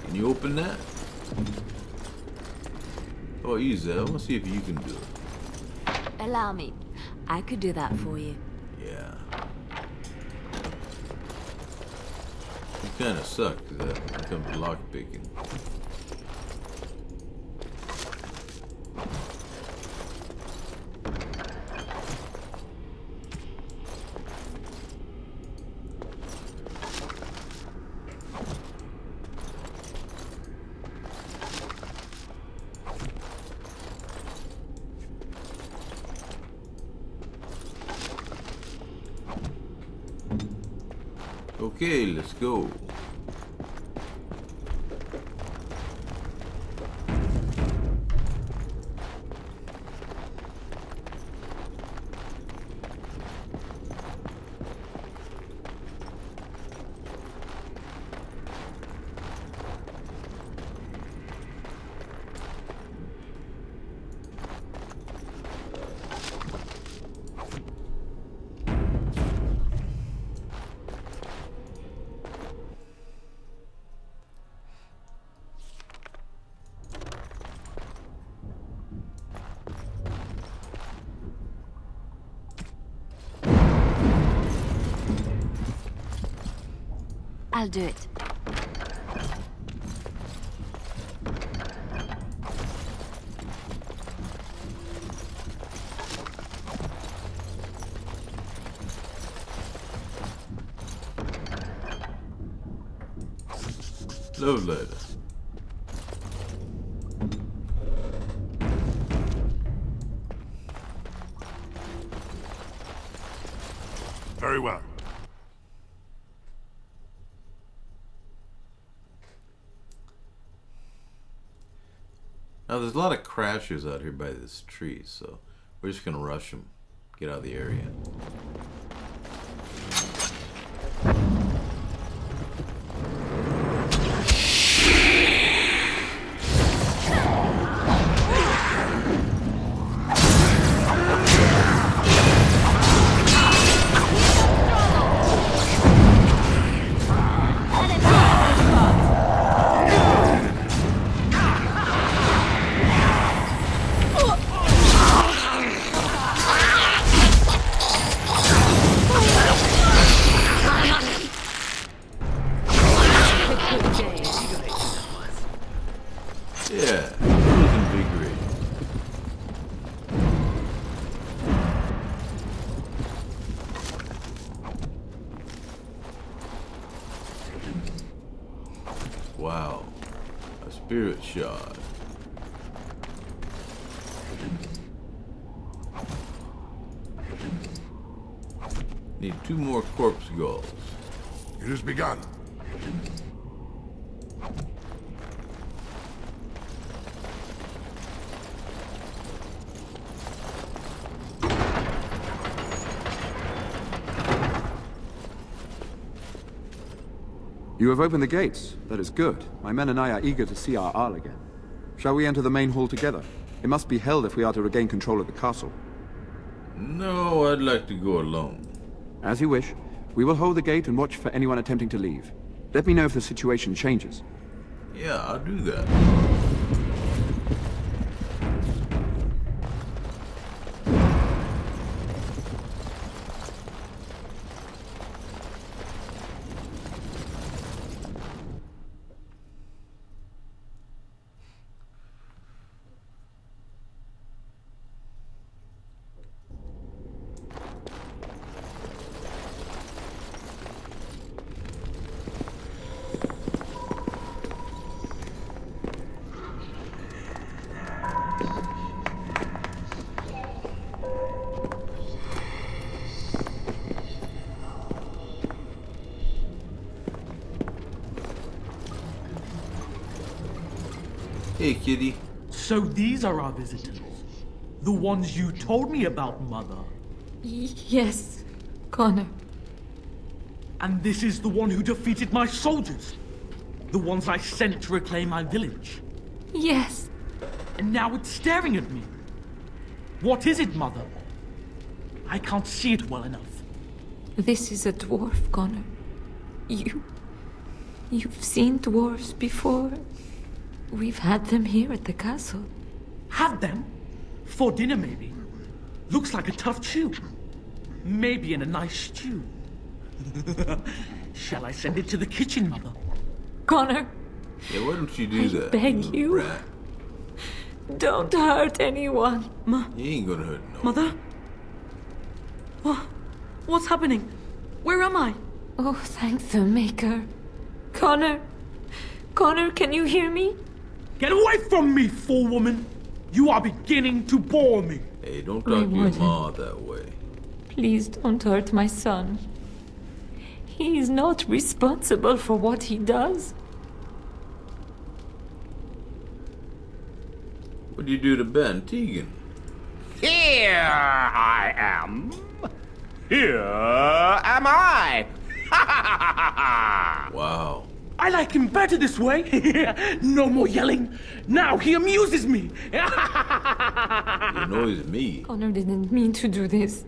Can you open that? Oh, easy. I want to see if you can do it. Allow me. I could do that for you. Yeah. You kind of suck, because that becomes lockpicking. Okay, let's go. I'll do it. Love letter. Very well. Now there's a lot of crashers out here by this tree, so We're just gonna rush him. Get out of the area. Wow, a spirit shard. Need 2 more corpse skulls. It has begun. You have opened the gates. That is good. My men and I are eager to see our Arl again. Shall we enter the main hall together? It must be held if we are to regain control of the castle. No, I'd like to go alone. As you wish. We will hold the gate and watch for anyone attempting to leave. Let me know if the situation changes. Yeah, I'll do that. Hey, kitty. So these are our visitors? The ones you told me about, Mother? Yes, Connor. And this is the one who defeated my soldiers? The ones I sent to reclaim my village? Yes. And now it's staring at me. What is it, Mother? I can't see it well enough. This is a dwarf, Connor. You've seen dwarves before. We've had them here at the castle. Had them? For dinner, maybe. Looks like a tough chew. Maybe in a nice stew. Shall I send it to the kitchen, Mother? Connor. Yeah, why don't you do that? I beg you. Rat. Don't hurt anyone. He ain't gonna hurt no Mother? What's happening? Where am I? Oh, thank the Maker. Connor. Connor, can you hear me? Get away from me, fool woman! You are beginning to bore me. Hey, don't talk to your ma that way. Please don't hurt my son. He is not responsible for what he does. What'd you do to Ben Tegan? Here I am. Here am I. Wow. I like him better this way. No more yelling. Now he amuses me. He annoys me. Connor didn't mean to do this.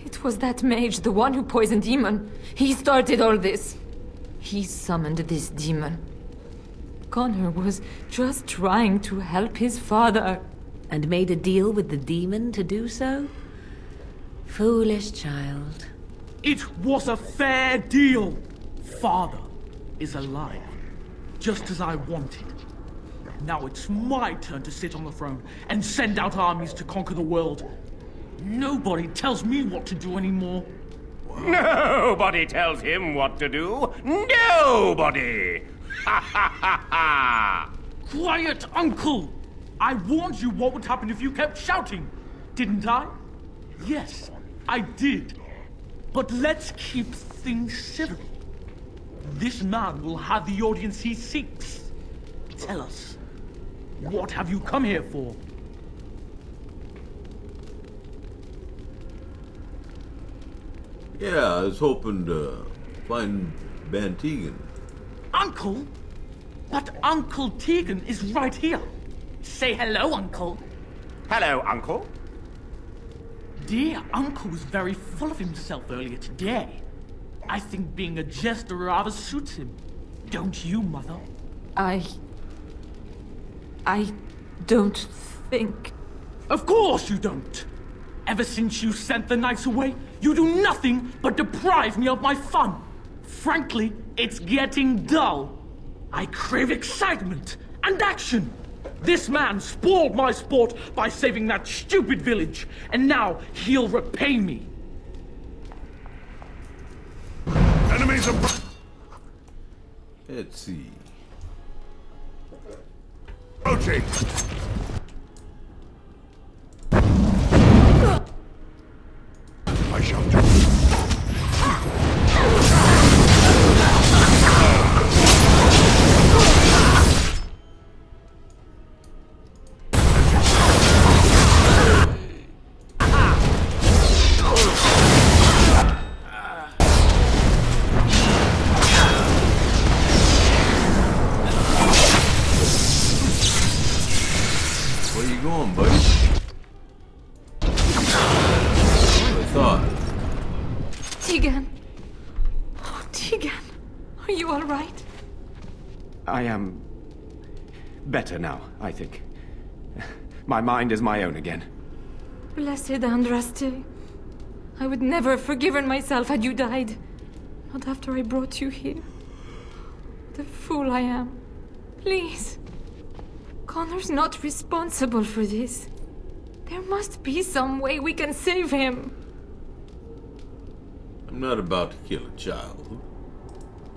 It was that mage, the one who poisoned Demon. He started all this. He summoned this demon. Connor was just trying to help his father. And made a deal with the demon to do so? Foolish child. It was a fair deal. Father is alive, just as I wanted. Now it's my turn to sit on the throne and send out armies to conquer the world. Nobody tells me what to do anymore. Nobody tells him what to do. Nobody! Ha ha ha ha! Quiet, Uncle! I warned you what would happen if you kept shouting, didn't I? Yes, I did. But let's keep things civil. This man will have the audience he seeks. Tell us, what have you come here for? Yeah, I was hoping to find Van Tegan. Uncle? But Uncle Tegan is right here. Say hello, Uncle. Hello, Uncle. Dear Uncle was very full of himself earlier today. I think being a jester rather suits him. Don't you, Mother? I don't think... Of course you don't! Ever since you sent the knights away, you do nothing but deprive me of my fun. Frankly, it's getting dull. I crave excitement and action. This man spoiled my sport by saving that stupid village, and now he'll repay me. Enemies are... Let's see. Approaching! I shall do... Where you going, buddy? I thought. Tegan. Oh, Tegan. Are you all right? I am... better now, I think. My mind is my own again. Blessed Andraste. I would never have forgiven myself had you died. Not after I brought you here. The fool I am. Please. Connor's not responsible for this. There must be some way we can save him. I'm not about to kill a child.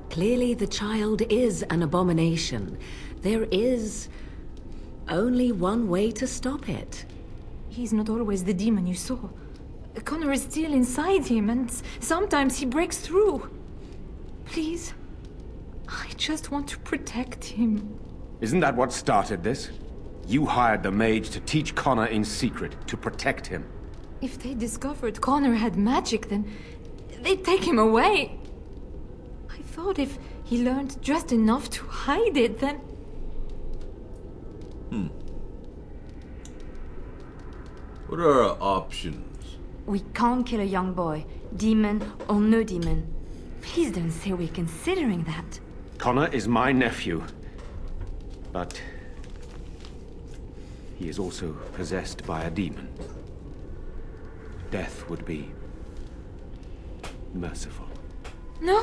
Clearly the child is an abomination. There is only one way to stop it. He's not always the demon you saw. Connor is still inside him, and sometimes he breaks through. Please, I just want to protect him. Isn't that what started this? You hired the mage to teach Connor in secret, to protect him. If they discovered Connor had magic, then they'd take him away. I thought if he learned just enough to hide it, then... What are our options? We can't kill a young boy, demon or no demon. Please don't say we're considering that. Connor is my nephew. But... he is also possessed by a demon. Death would be... merciful. No?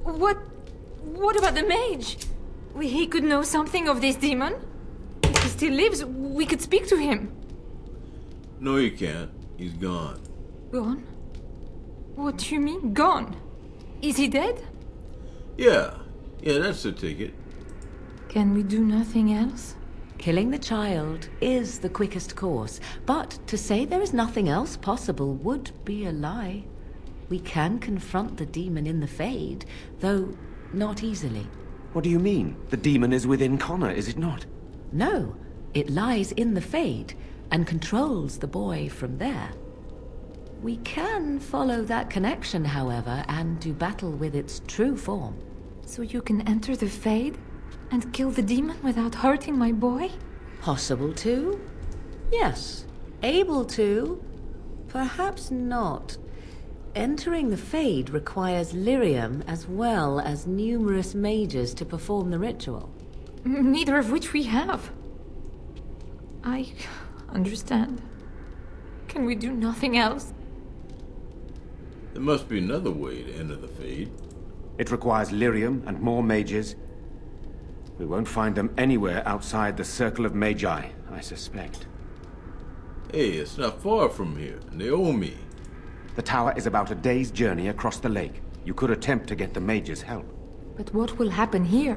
What about the mage? He could know something of this demon? If he still lives, we could speak to him. No, you can't. He's gone. Gone? What do you mean, gone? Is he dead? Yeah, that's the ticket. Can we do nothing else? Killing the child is the quickest course, but to say there is nothing else possible would be a lie. We can confront the demon in the Fade, though not easily. What do you mean? The demon is within Connor, is it not? No, it lies in the Fade and controls the boy from there. We can follow that connection, however, and do battle with its true form. So you can enter the Fade and kill the demon without hurting my boy? Possible to? Yes. Able to? Perhaps not. Entering the Fade requires lyrium as well as numerous mages to perform the ritual. Neither of which we have. I understand. Can we do nothing else? There must be another way to enter the Fade. It requires lyrium and more mages. We won't find them anywhere outside the Circle of Magi, I suspect. Hey, it's not far from here, and they owe me. The tower is about a day's journey across the lake. You could attempt to get the mages' help. But what will happen here?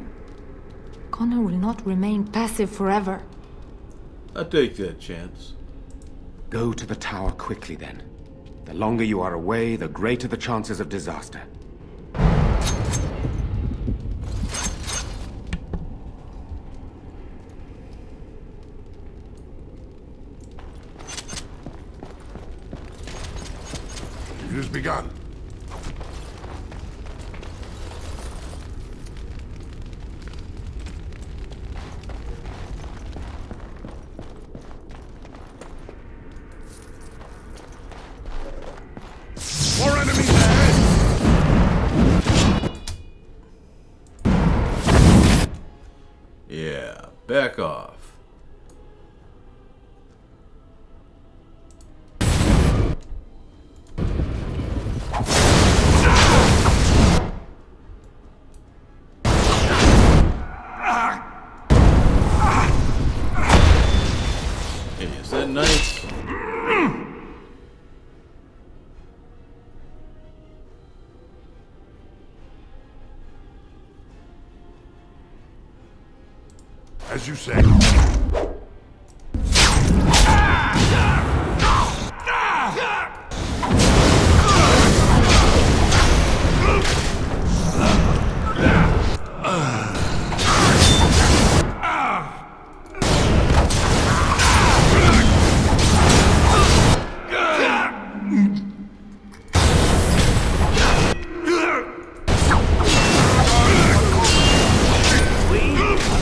Connor will not remain passive forever. I'll take that chance. Go to the tower quickly, then. The longer you are away, the greater the chances of disaster. It has begun. Back off. Hey, is that nice? As you say.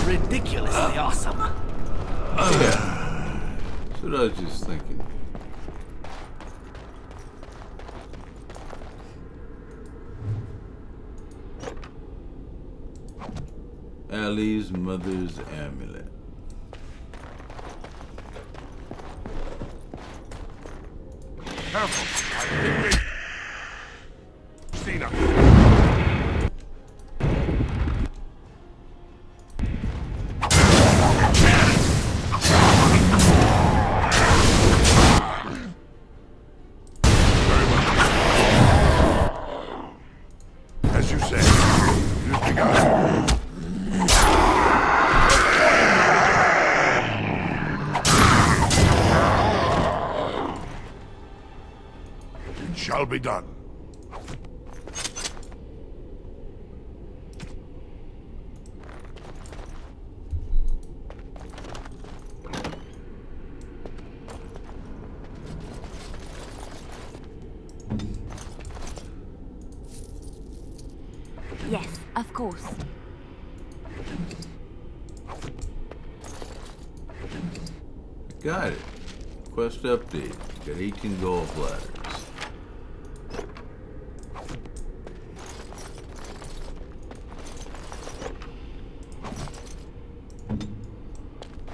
Ridiculously awesome. Yeah. That's what I was just thinking. Allie's mother's amulet. Careful. Cena. As you say, it has begun. It shall be done. Yes, of course. Got it. Quest update. Got 18 gold bladders.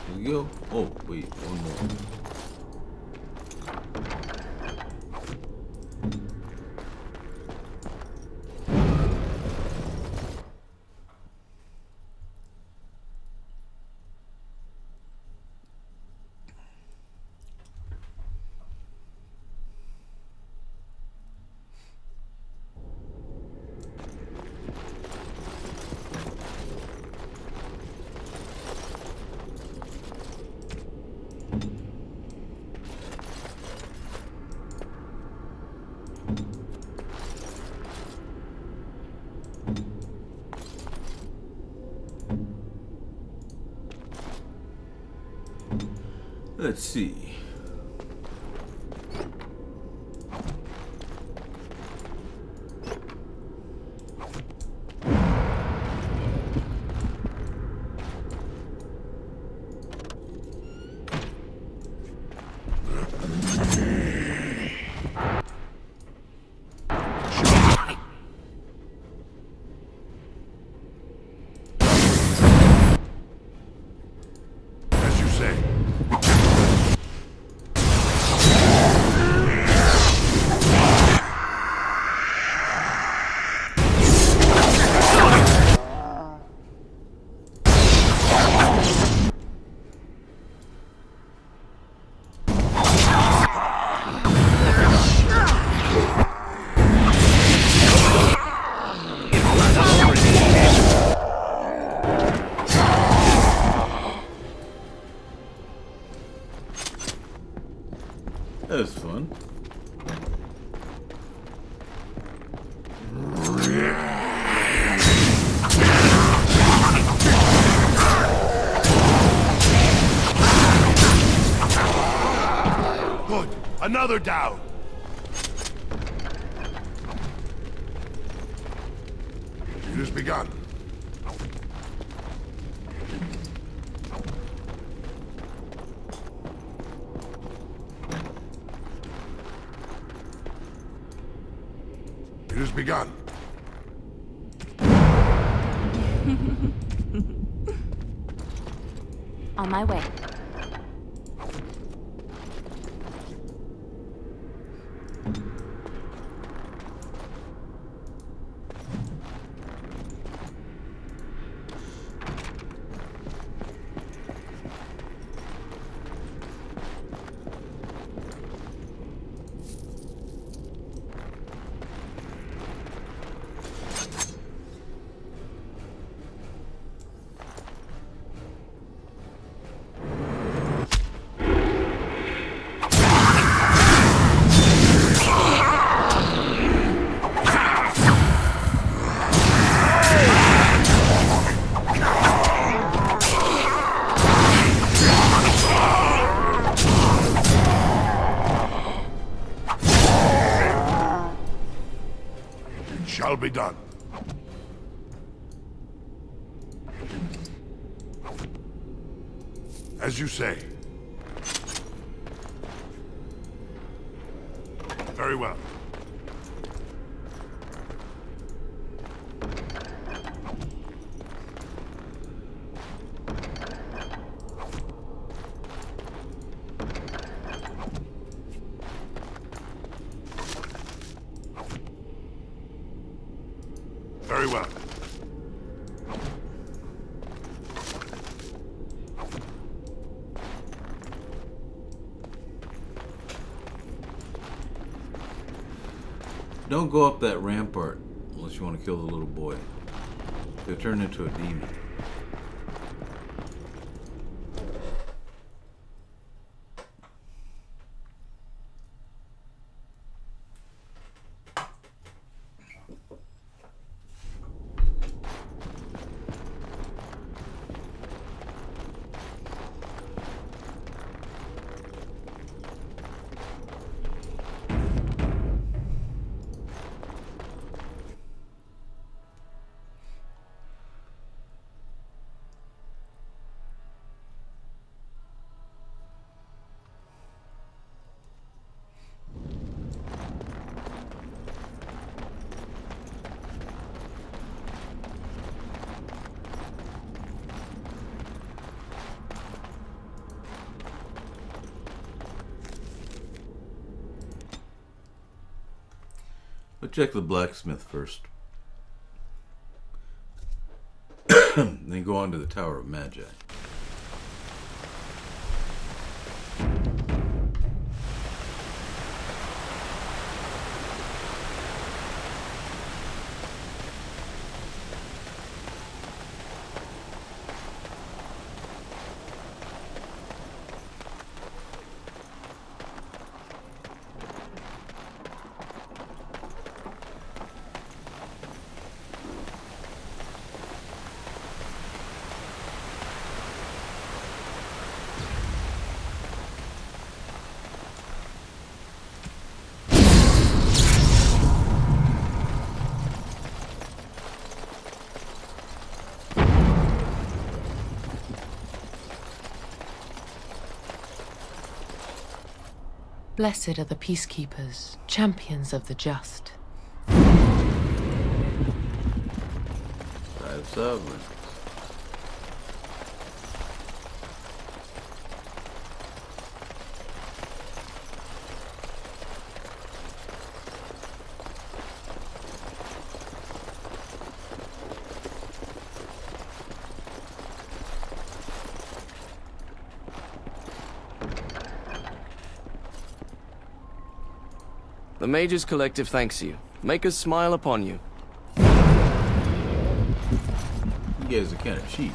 Here we go. Oh, wait, one more. Let's see. As you say. That was fun. Good. Another down. It has begun. It has begun. On my way. Shall be done. As you say. Very well. Very well. Don't go up that rampart unless you want to kill the little boy. He'll turn into a demon. But check the blacksmith first. Then go on to the Tower of Magi. Blessed are the peacekeepers, champions of the just. 5 sovereigns. The Mages Collective thanks you. Make us smile upon you. You guys are kind of cheap.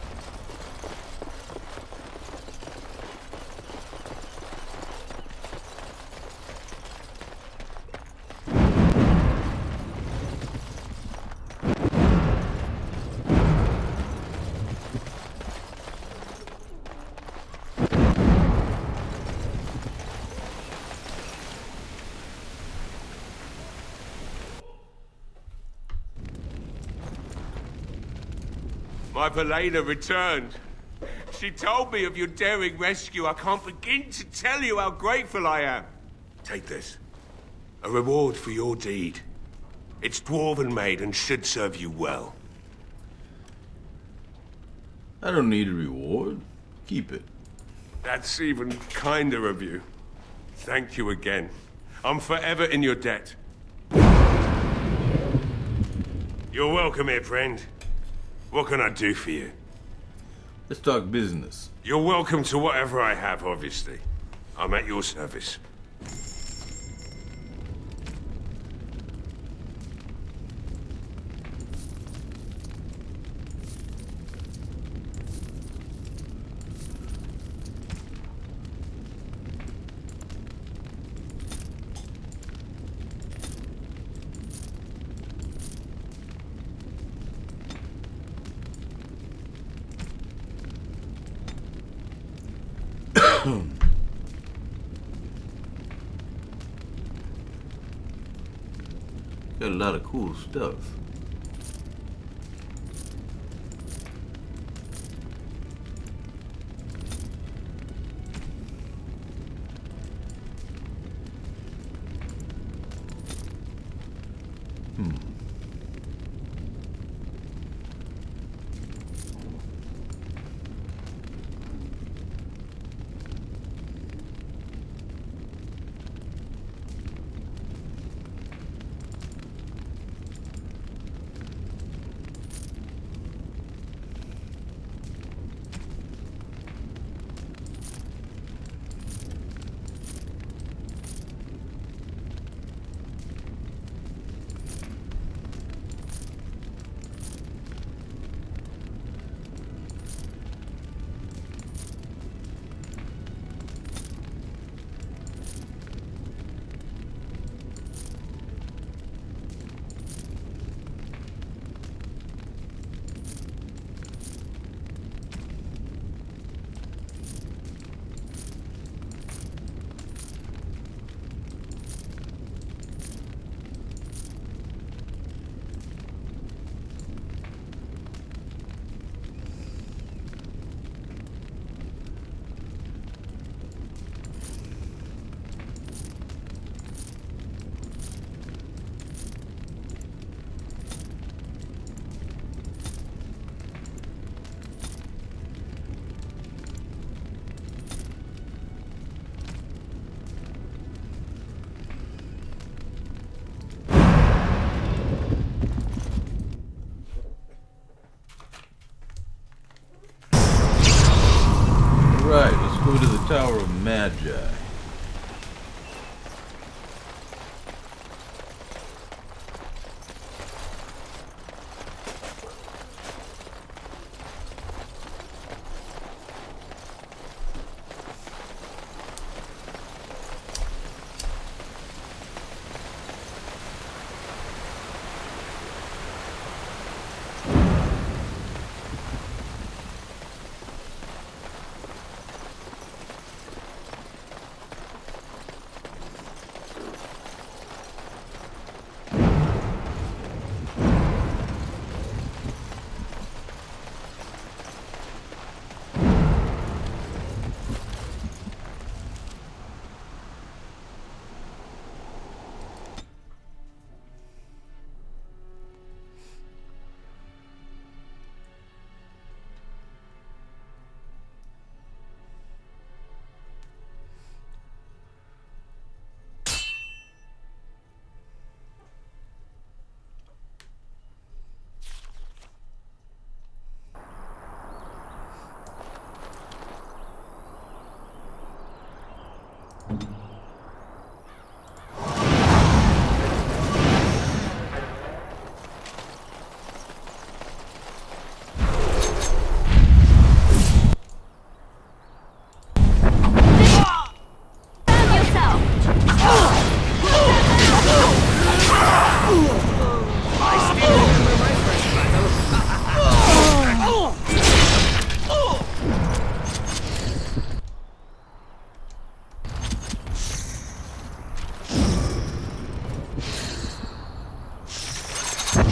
My Valena returned. She told me of your daring rescue. I can't begin to tell you how grateful I am. Take this. A reward for your deed. It's dwarven made and should serve you well. I don't need a reward. Keep it. That's even kinder of you. Thank you again. I'm forever in your debt. You're welcome here, friend. What can I do for you? Let's talk business. You're welcome to whatever I have, obviously. I'm at your service. Got a lot of cool stuff. Right, let's go to the Tower of Magi.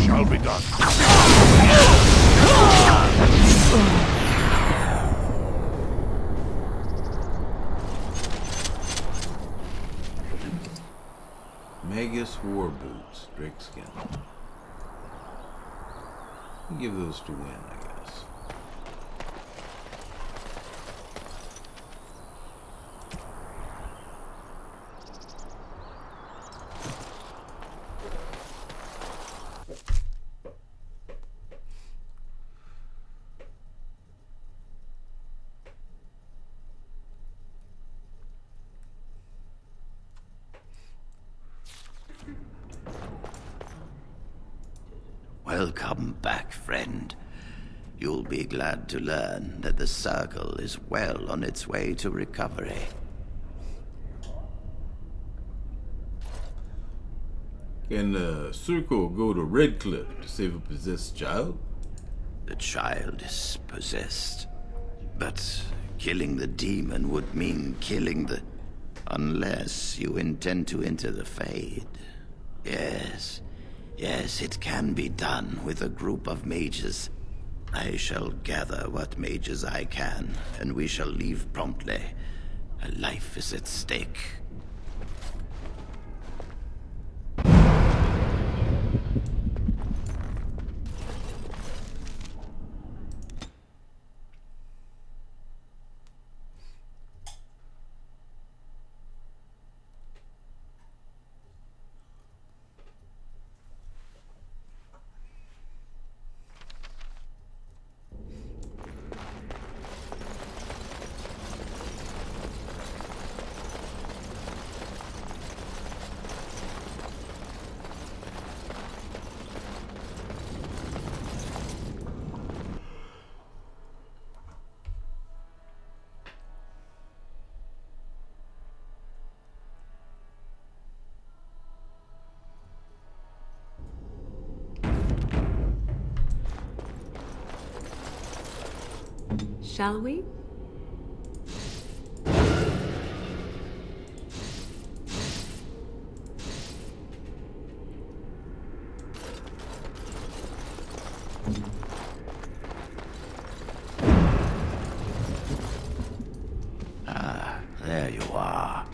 Shall be done. Magus War Boots, Drake skin. Give those to Win, I guess. Welcome back, friend. You'll be glad to learn that the Circle is well on its way to recovery. Can the Circle go to Redcliffe to save a possessed child? The child is possessed. But killing the demon would mean killing the... Unless you intend to enter the Fade. Yes, it can be done with a group of mages. I shall gather what mages I can, and we shall leave promptly. A life is at stake. Shall we? There you are.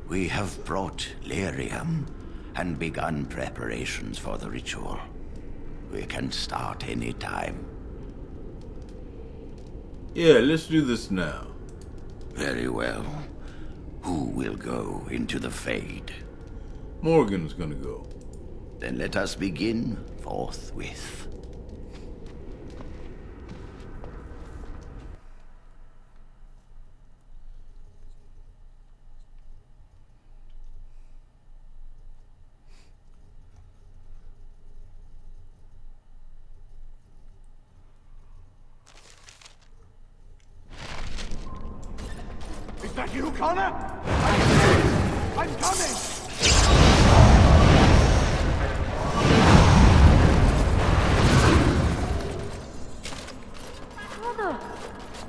We have brought lyrium and begun preparations for the ritual. We can start any time. Yeah, let's do this now. Very well. Who will go into the Fade? Morgan's gonna go. Then let us begin forthwith. Is that you, Connor? I'm coming! Mother!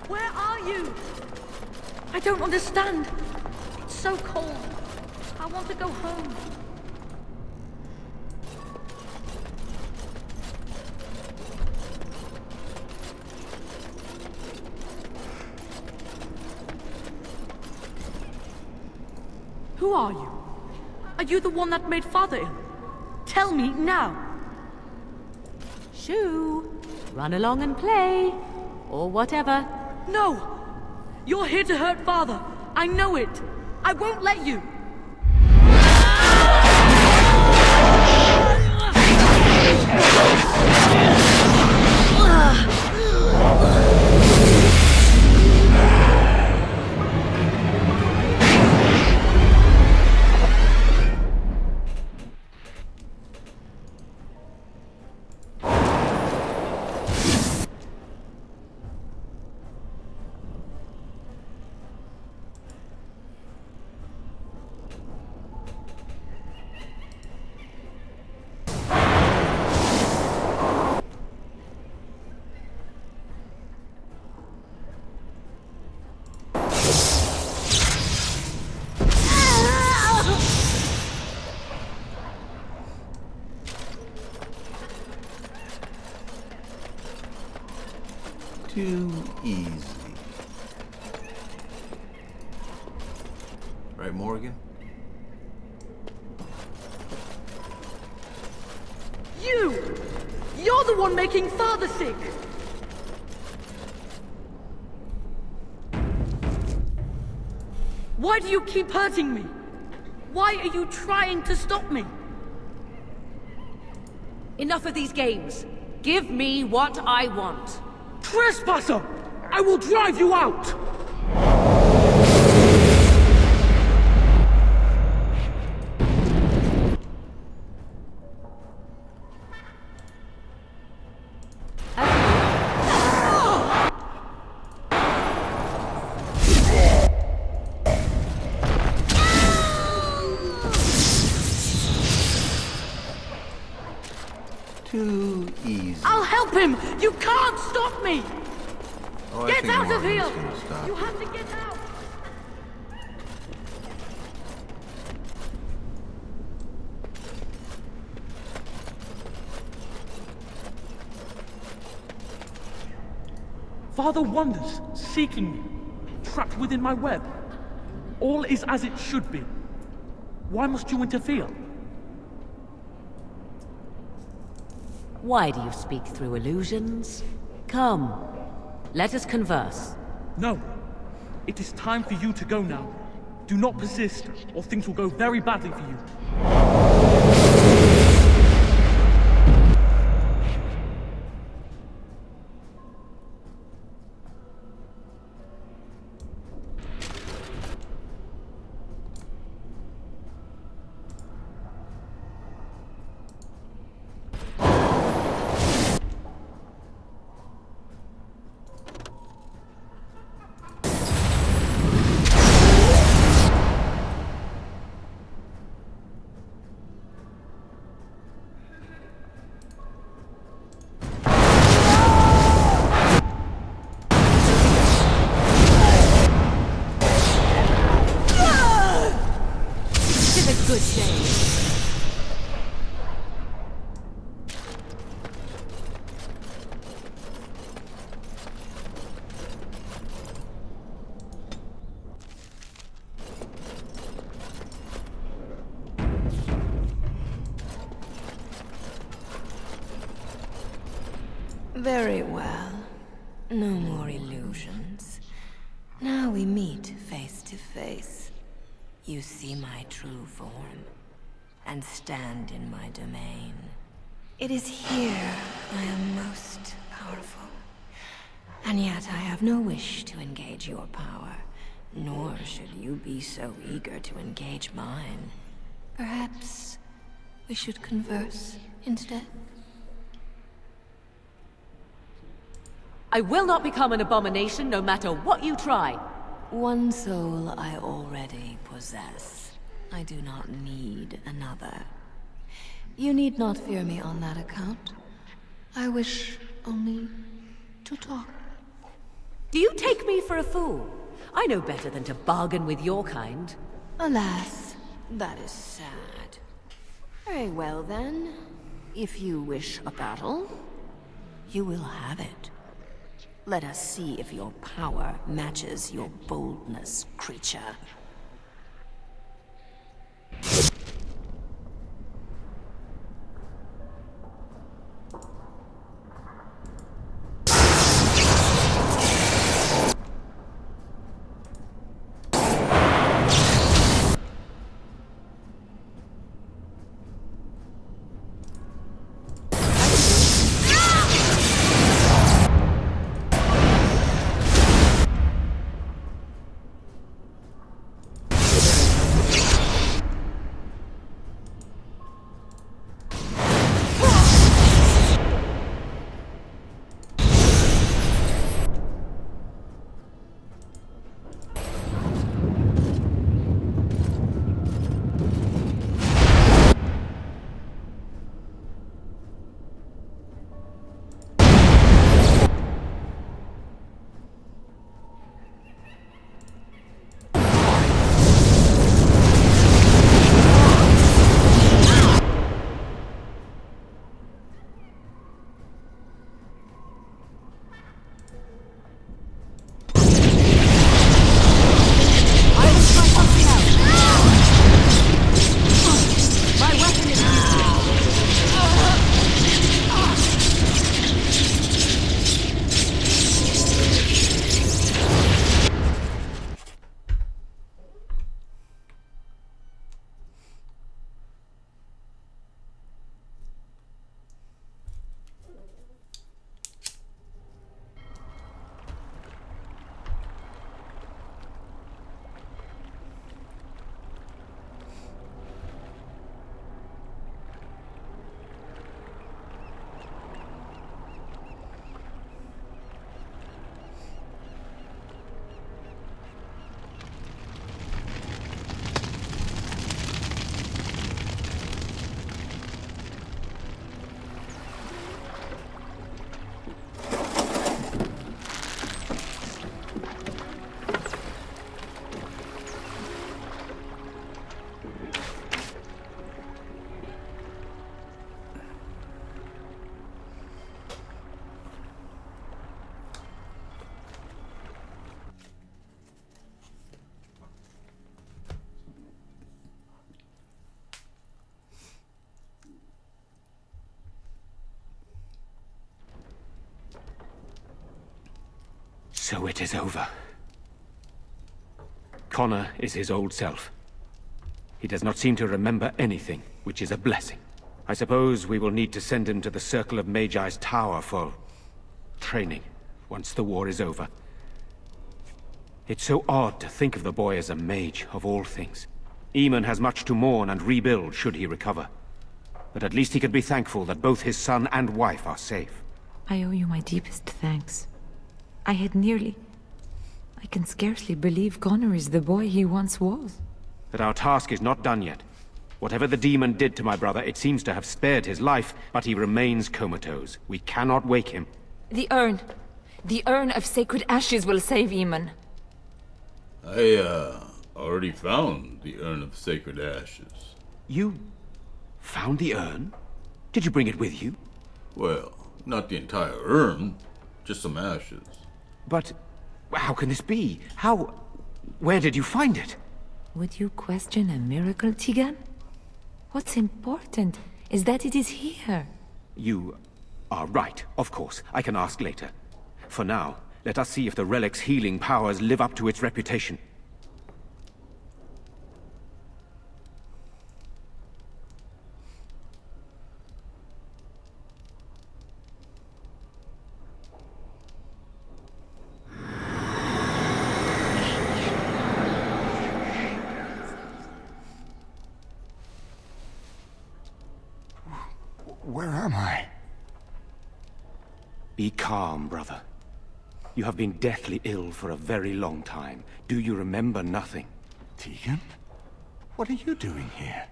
Where are you? I don't understand. It's so cold. I want to go home. Who are you? Are you the one that made Father ill? Tell me now! Shoo! Run along and play. Or whatever. No! You're here to hurt Father. I know it. I won't let you. Too easy. Right, Morgan? You! You're the one making Father sick! Why do you keep hurting me? Why are you trying to stop me? Enough of these games. Give me what I want. Trespasser! I will drive you out! too easy. I'll help him! You can't stop me! Oh, I Get think out of Marvin's here! gonna stop You it. have to get out! Father wanders, seeking me, trapped within my web. All is as it should be. Why must you interfere? Why do you speak through illusions? Come, let us converse. No. It is time for you to go now. Do not persist, or things will go very badly for you. Very well. No more illusions. Now we meet face to face. You see my true form, and stand in my domain. It is here I am most powerful. And yet I have no wish to engage your power, nor should you be so eager to engage mine. Perhaps we should converse instead? I will not become an abomination no matter what you try. One soul I already possess. I do not need another. You need not fear me on that account. I wish only to talk. Do you take me for a fool? I know better than to bargain with your kind. Alas, that is sad. Very well then. If you wish a battle, you will have it. Let us see if your power matches your boldness, creature. So it is over. Connor is his old self. He does not seem to remember anything, which is a blessing. I suppose we will need to send him to the Circle of Magi's tower for training, once the war is over. It's so odd to think of the boy as a mage, of all things. Eamon has much to mourn and rebuild should he recover. But at least he can be thankful that both his son and wife are safe. I owe you my deepest thanks. I can scarcely believe Connor is the boy he once was. But our task is not done yet. Whatever the demon did to my brother, it seems to have spared his life, but he remains comatose. We cannot wake him. The urn. The urn of sacred ashes will save Eamon. I, already found the urn of sacred ashes. You found the urn? Did you bring it with you? Well, not the entire urn, just some ashes. But how can this be? Where did you find it? Would you question a miracle, Tegan? What's important is that it is here. You are right, of course. I can ask later. For now, let us see if the relic's healing powers live up to its reputation. Where am I? Be calm, brother. You have been deathly ill for a very long time. Do you remember nothing? Tegan? What are you doing here?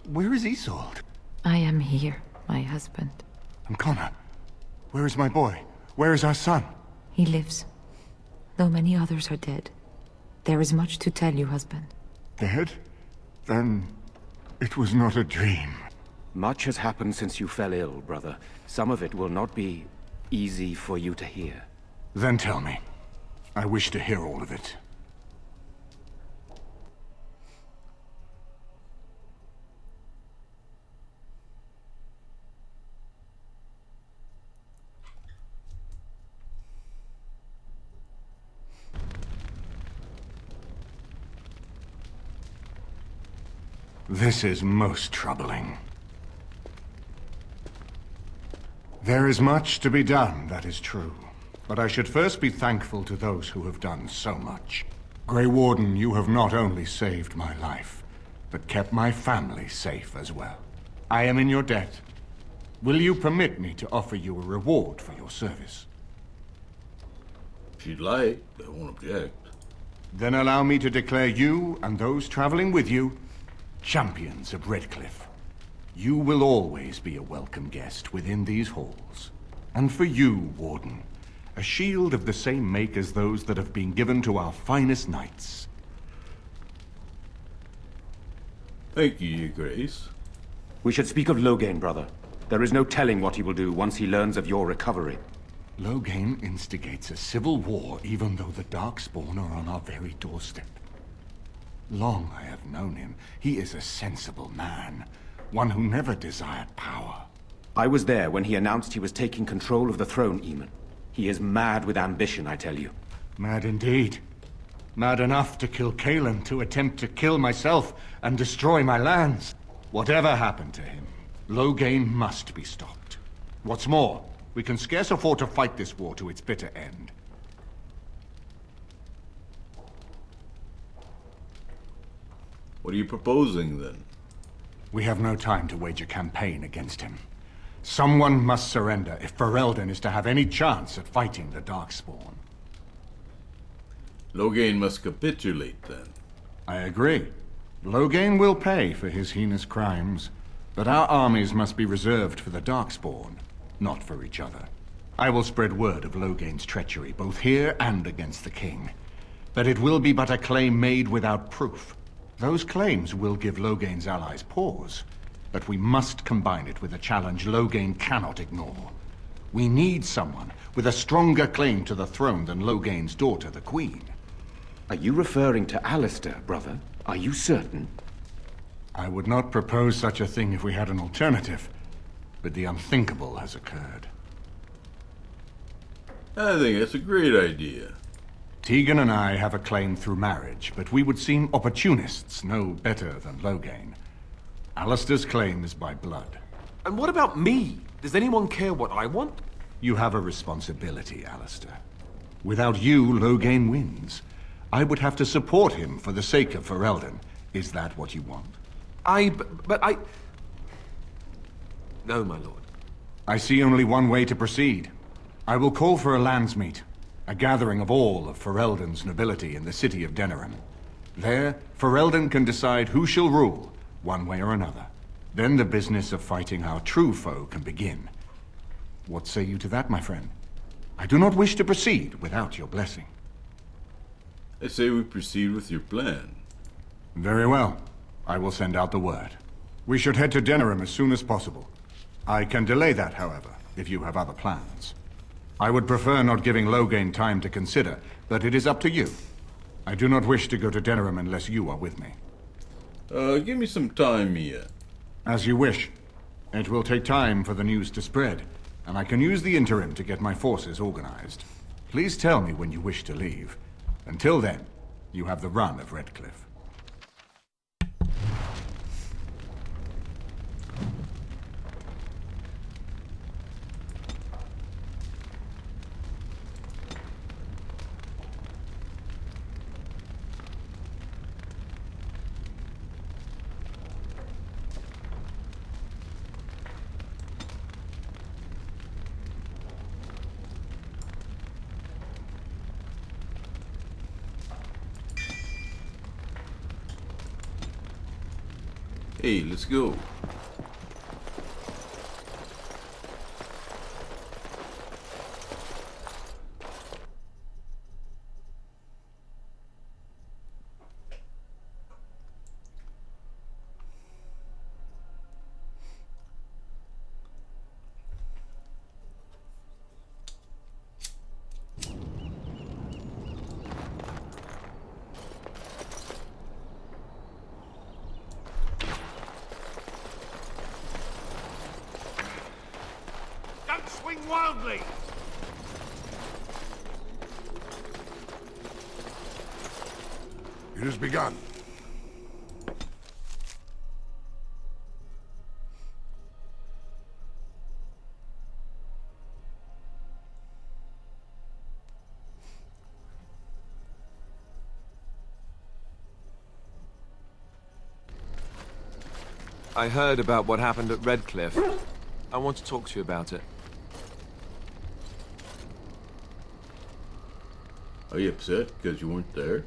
Where is Isolde? I am here, my husband. And Connor? Where is my boy? Where is our son? He lives, though many others are dead. There is much to tell you, husband. Dead? Then it was not a dream. Much has happened since you fell ill, brother. Some of it will not be easy for you to hear. Then tell me. I wish to hear all of it. This is most troubling. There is much to be done, that is true. But I should first be thankful to those who have done so much. Grey Warden, you have not only saved my life, but kept my family safe as well. I am in your debt. Will you permit me to offer you a reward for your service? If you'd like, I won't object. Then allow me to declare you and those traveling with you champions of Redcliffe. You will always be a welcome guest within these halls. And for you, Warden, a shield of the same make as those that have been given to our finest knights. Thank you, Your Grace. We should speak of Loghain, brother. There is no telling what he will do once he learns of your recovery. Loghain instigates a civil war even though the Darkspawn are on our very doorstep. Long I have known him. He is a sensible man. One who never desired power. I was there when he announced he was taking control of the throne, Eamon. He is mad with ambition, I tell you. Mad indeed. Mad enough to kill Cailan, to attempt to kill myself and destroy my lands. Whatever happened to him, Loghain must be stopped. What's more, we can scarce afford to fight this war to its bitter end. What are you proposing, then? We have no time to wage a campaign against him. Someone must surrender if Ferelden is to have any chance at fighting the Darkspawn. Loghain must capitulate, then. I agree. Loghain will pay for his heinous crimes, but our armies must be reserved for the Darkspawn, not for each other. I will spread word of Loghain's treachery, both here and against the king. But it will be but a claim made without proof. Those claims will give Loghain's allies pause, but we must combine it with a challenge Loghain cannot ignore. We need someone with a stronger claim to the throne than Loghain's daughter, the Queen. Are you referring to Alistair, brother? Are you certain? I would not propose such a thing if we had an alternative, but the unthinkable has occurred. I think that's a great idea. Tegan and I have a claim through marriage, but we would seem opportunists no better than Loghain. Alistair's claim is by blood. And what about me? Does anyone care what I want? You have a responsibility, Alistair. Without you, Loghain wins. I would have to support him for the sake of Ferelden. Is that what you want? But I... No, my lord. I see only one way to proceed. I will call for a landsmeet, a gathering of all of Ferelden's nobility in the city of Denerim. There, Ferelden can decide who shall rule, one way or another. Then the business of fighting our true foe can begin. What say you to that, my friend? I do not wish to proceed without your blessing. I say we proceed with your plan. Very well. I will send out the word. We should head to Denerim as soon as possible. I can delay that, however, if you have other plans. I would prefer not giving Loghain time to consider, but it is up to you. I do not wish to go to Denerim unless you are with me. Give me some time, Mia. As you wish. It will take time for the news to spread, and I can use the interim to get my forces organized. Please tell me when you wish to leave. Until then, you have the run of Redcliffe. Hey, let's go. Swing wildly! It has begun. I heard about what happened at Redcliffe. I want to talk to you about it. Are you upset because you weren't there?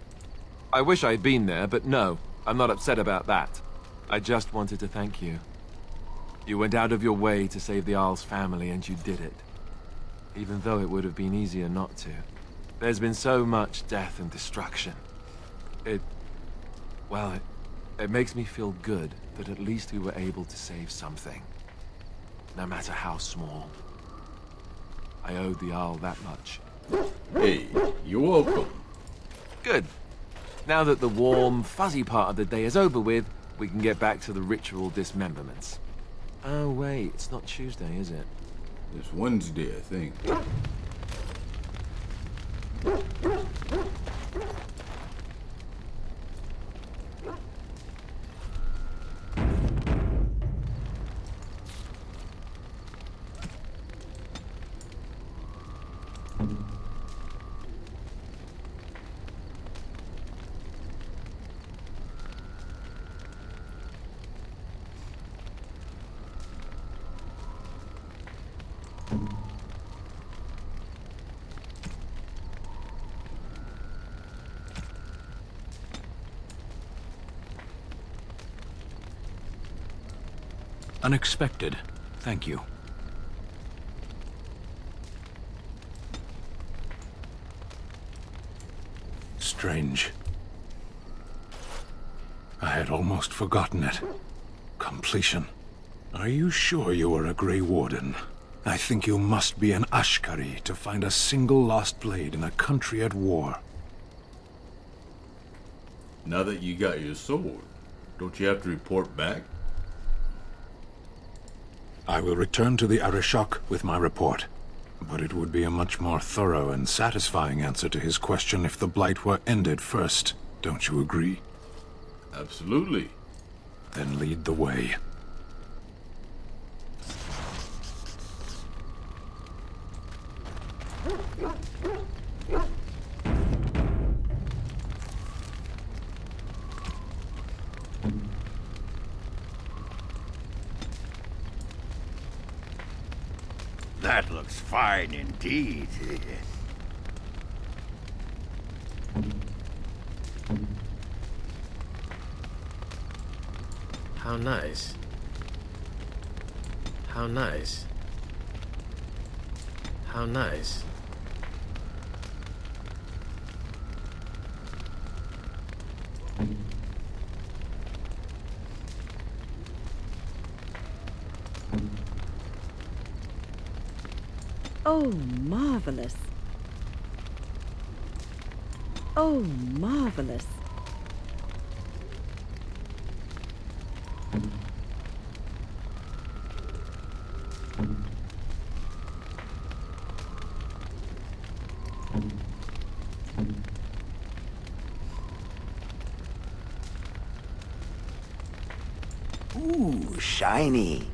I wish I'd been there, but no, I'm not upset about that. I just wanted to thank you. You went out of your way to save the Arl's family, and you did it. Even though it would have been easier not to. There's been so much death and destruction. It makes me feel good that at least we were able to save something. No matter how small. I owed the Arl that much. Hey, you're welcome. Good. Now that the warm, fuzzy part of the day is over with, we can get back to the ritual dismemberments. Oh wait, it's not Tuesday, is it? It's Wednesday, I think. Unexpected. Thank you. Strange. I had almost forgotten it. Completion. Are you sure you are a Grey Warden? I think you must be an Ashkari to find a single lost blade in a country at war. Now that you got your sword, don't you have to report back? I will return to the Arishok with my report. But it would be a much more thorough and satisfying answer to his question if the Blight were ended first. Don't you agree? Absolutely. Then lead the way. That looks fine indeed. How nice. How nice. How nice. Oh, marvelous. Oh, marvelous. Ooh, shiny.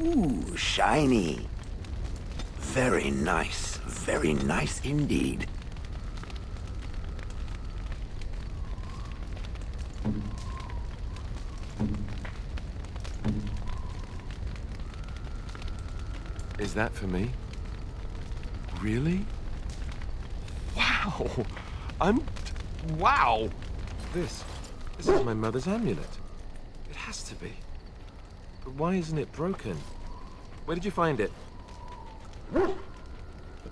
Ooh, shiny. Very nice indeed. Is that for me? Really? Wow! Wow! This is my mother's amulet. It has to be. But why isn't it broken? Where did you find it? I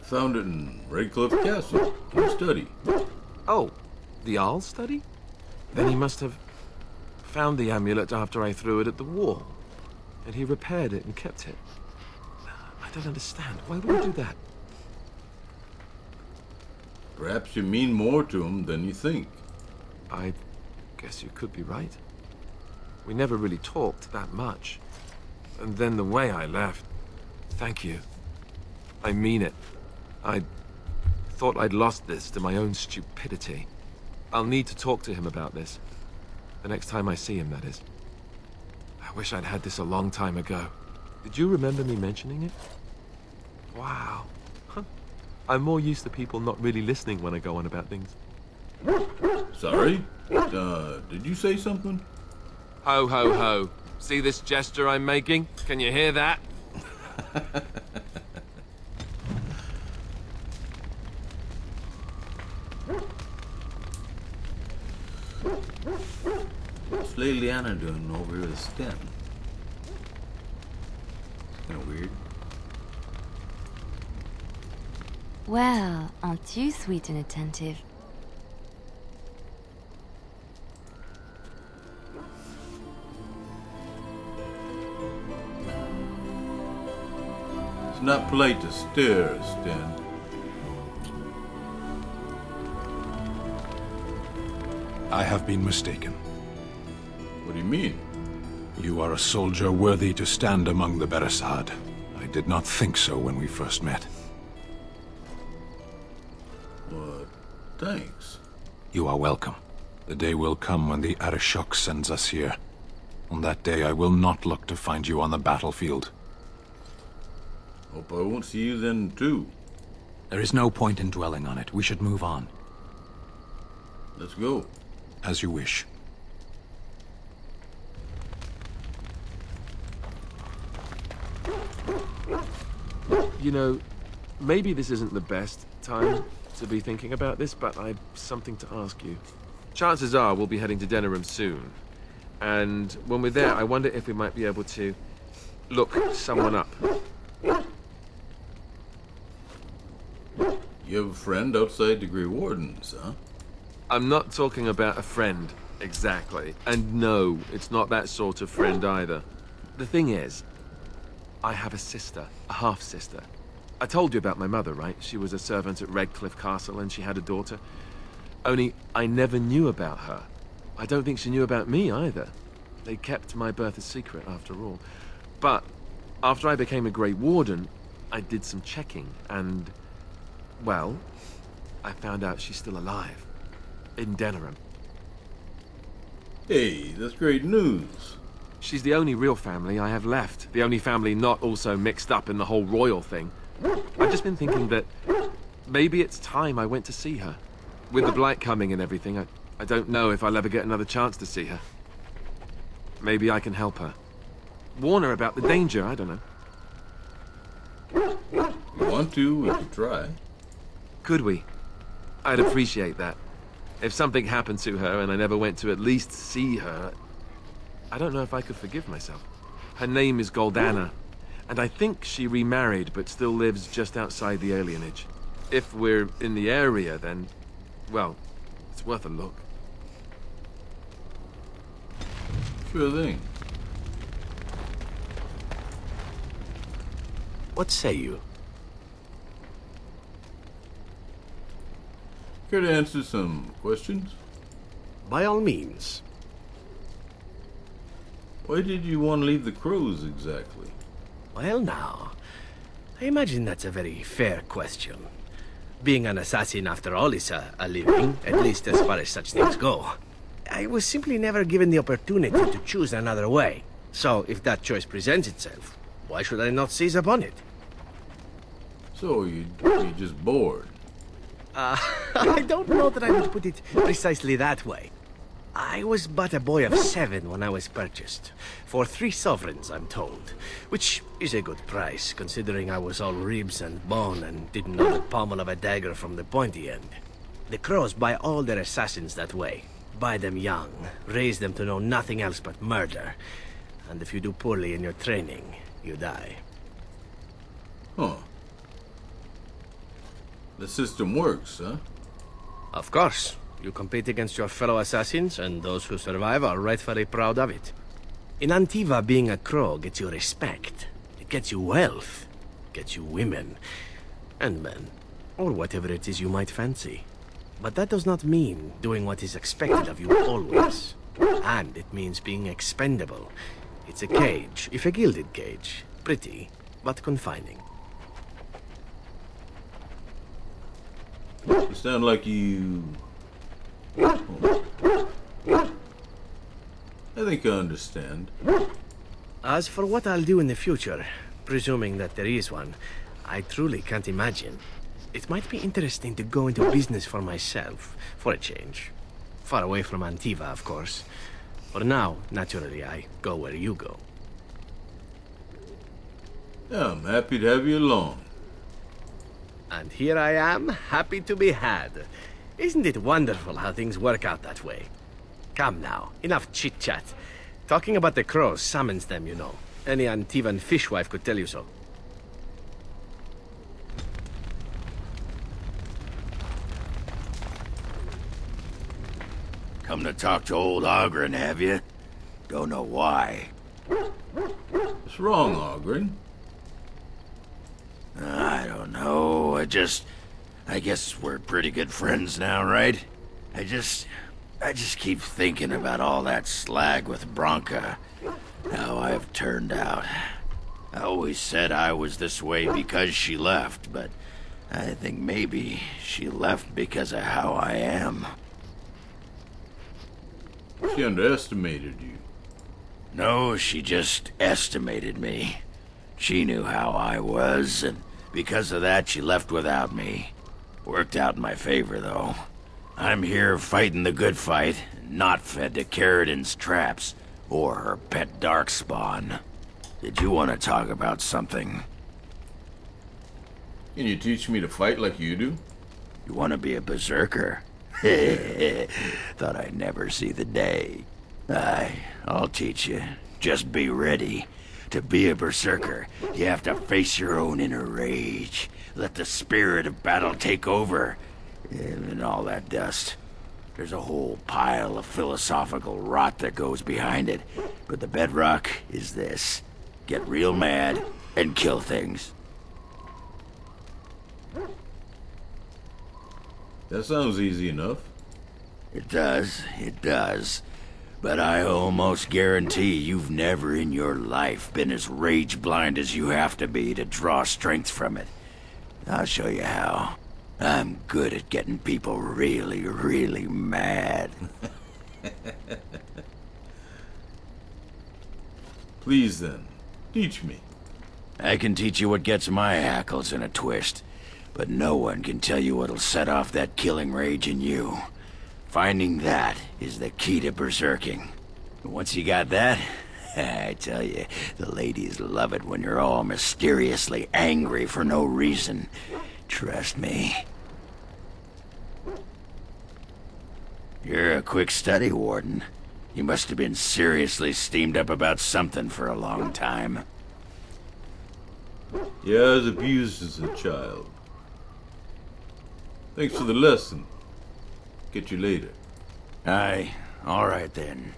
found it in Redcliffe Castle, in the study. Oh, the Arl study? Then he must have found the amulet after I threw it at the wall. And he repaired it and kept it. I don't understand. Why would he do that? Perhaps you mean more to him than you think. I guess you could be right. We never really talked that much. And then the way I left... Thank you. I mean it. I thought I'd lost this to my own stupidity. I'll need to talk to him about this. The next time I see him, that is. I wish I'd had this a long time ago. Did you remember me mentioning it? Wow. Huh. I'm more used to people not really listening when I go on about things. Sorry? Did you say something? Ho, ho, ho. See this gesture I'm making? Can you hear that? What's Lady Anna doing over here with Sten? Kinda weird. Well, aren't you sweet and attentive? It's not polite to stare, Sten. I have been mistaken. What do you mean? You are a soldier worthy to stand among the Beresad. I did not think so when we first met. Well, thanks. You are welcome. The day will come when the Arishok sends us here. On that day, I will not look to find you on the battlefield. Hope I won't see you then, too. There is no point in dwelling on it. We should move on. Let's go. As you wish. You know, maybe this isn't the best time to be thinking about this, but I've something to ask you. Chances are we'll be heading to Denerim soon. And when we're there, I wonder if we might be able to look someone up. You have a friend outside the Grey Wardens, huh? I'm not talking about a friend, exactly. And no, it's not that sort of friend either. The thing is, I have a sister, a half-sister. I told you about my mother, right? She was a servant at Redcliffe Castle and she had a daughter. Only, I never knew about her. I don't think she knew about me either. They kept my birth a secret, after all. But After I became a Grey Warden, I did some checking, and, well, I found out she's still alive. In Denerim. Hey, that's great news. She's the only real family I have left. The only family not also mixed up in the whole royal thing. I've just been thinking that maybe it's time I went to see her. With the blight coming and everything, I don't know if I'll ever get another chance to see her. Maybe I can help her. Warn her about the danger, I don't know. If you want to, we could try. Could we? I'd appreciate that. If something happened to her and I never went to at least see her, I don't know if I could forgive myself. Her name is Goldana, and I think she remarried but still lives just outside the alienage. If we're in the area, then, well, it's worth a look. Sure thing. What say you? Care to answer some questions? By all means. Why did you want to leave the Crows exactly? Well now, I imagine that's a very fair question. Being an assassin after all is a living, at least as far as such things go. I was simply never given the opportunity to choose another way. So if that choice presents itself, why should I not seize upon it? So you're just bored? I don't know that I would put it precisely that way. I was but a boy of 7 when I was purchased. For 3 sovereigns, I'm told. Which is a good price, considering I was all ribs and bone and didn't know the pommel of a dagger from the pointy end. The Crows buy all their assassins that way. Buy them young, raise them to know nothing else but murder. And if you do poorly in your training, you die. Huh. The system works, huh? Of course. You compete against your fellow assassins, and those who survive are rightfully proud of it. In Antiva, being a crow gets you respect. It gets you wealth. Gets you women. And men. Or whatever it is you might fancy. But that does not mean doing what is expected of you always. And it means being expendable. It's a cage, if a gilded cage. Pretty, but confining. You sound like you... Oh. I think I understand. As for what I'll do in the future, presuming that there is one, I truly can't imagine. It might be interesting to go into business for myself, for a change. Far away from Antiva, of course. For now, naturally, I go where you go. Yeah, I'm happy to have you along. And here I am, happy to be had. Isn't it wonderful how things work out that way? Come now, enough chit-chat. Talking about the crows summons them, you know. Any Antivan fishwife could tell you so. Come to talk to old Ogren, have you? Don't know why. What's wrong, Ogren? I don't know. I guess we're pretty good friends now, right? I just keep thinking about all that slag with Branka. How I've turned out. I always said I was this way because she left, but I think maybe she left because of how I am. She underestimated you. No, she just estimated me. She knew how I was, and because of that, she left without me. Worked out in my favor, though. I'm here fighting the good fight, not fed to Carradin's traps, or her pet Darkspawn. Did you want to talk about something? Can you teach me to fight like you do? You want to be a berserker? Thought I'd never see the day. I'll teach you. Just be ready. To be a berserker, you have to face your own inner rage. Let the spirit of battle take over. And all that dust. There's a whole pile of philosophical rot that goes behind it. But the bedrock is this. Get real mad and kill things. That sounds easy enough. It does. But I almost guarantee you've never in your life been as rage-blind as you have to be to draw strength from it. I'll show you how. I'm good at getting people really, really mad. Please then, teach me. I can teach you what gets my hackles in a twist, but no one can tell you what'll set off that killing rage in you. Finding that is the key to berserking. Once you got that, I tell you, the ladies love it when you're all mysteriously angry for no reason. Trust me. You're a quick study, Warden. You must have been seriously steamed up about something for a long time. Yeah, I was abused as a child. Thanks for the lesson. Get you later. Aye, all right then.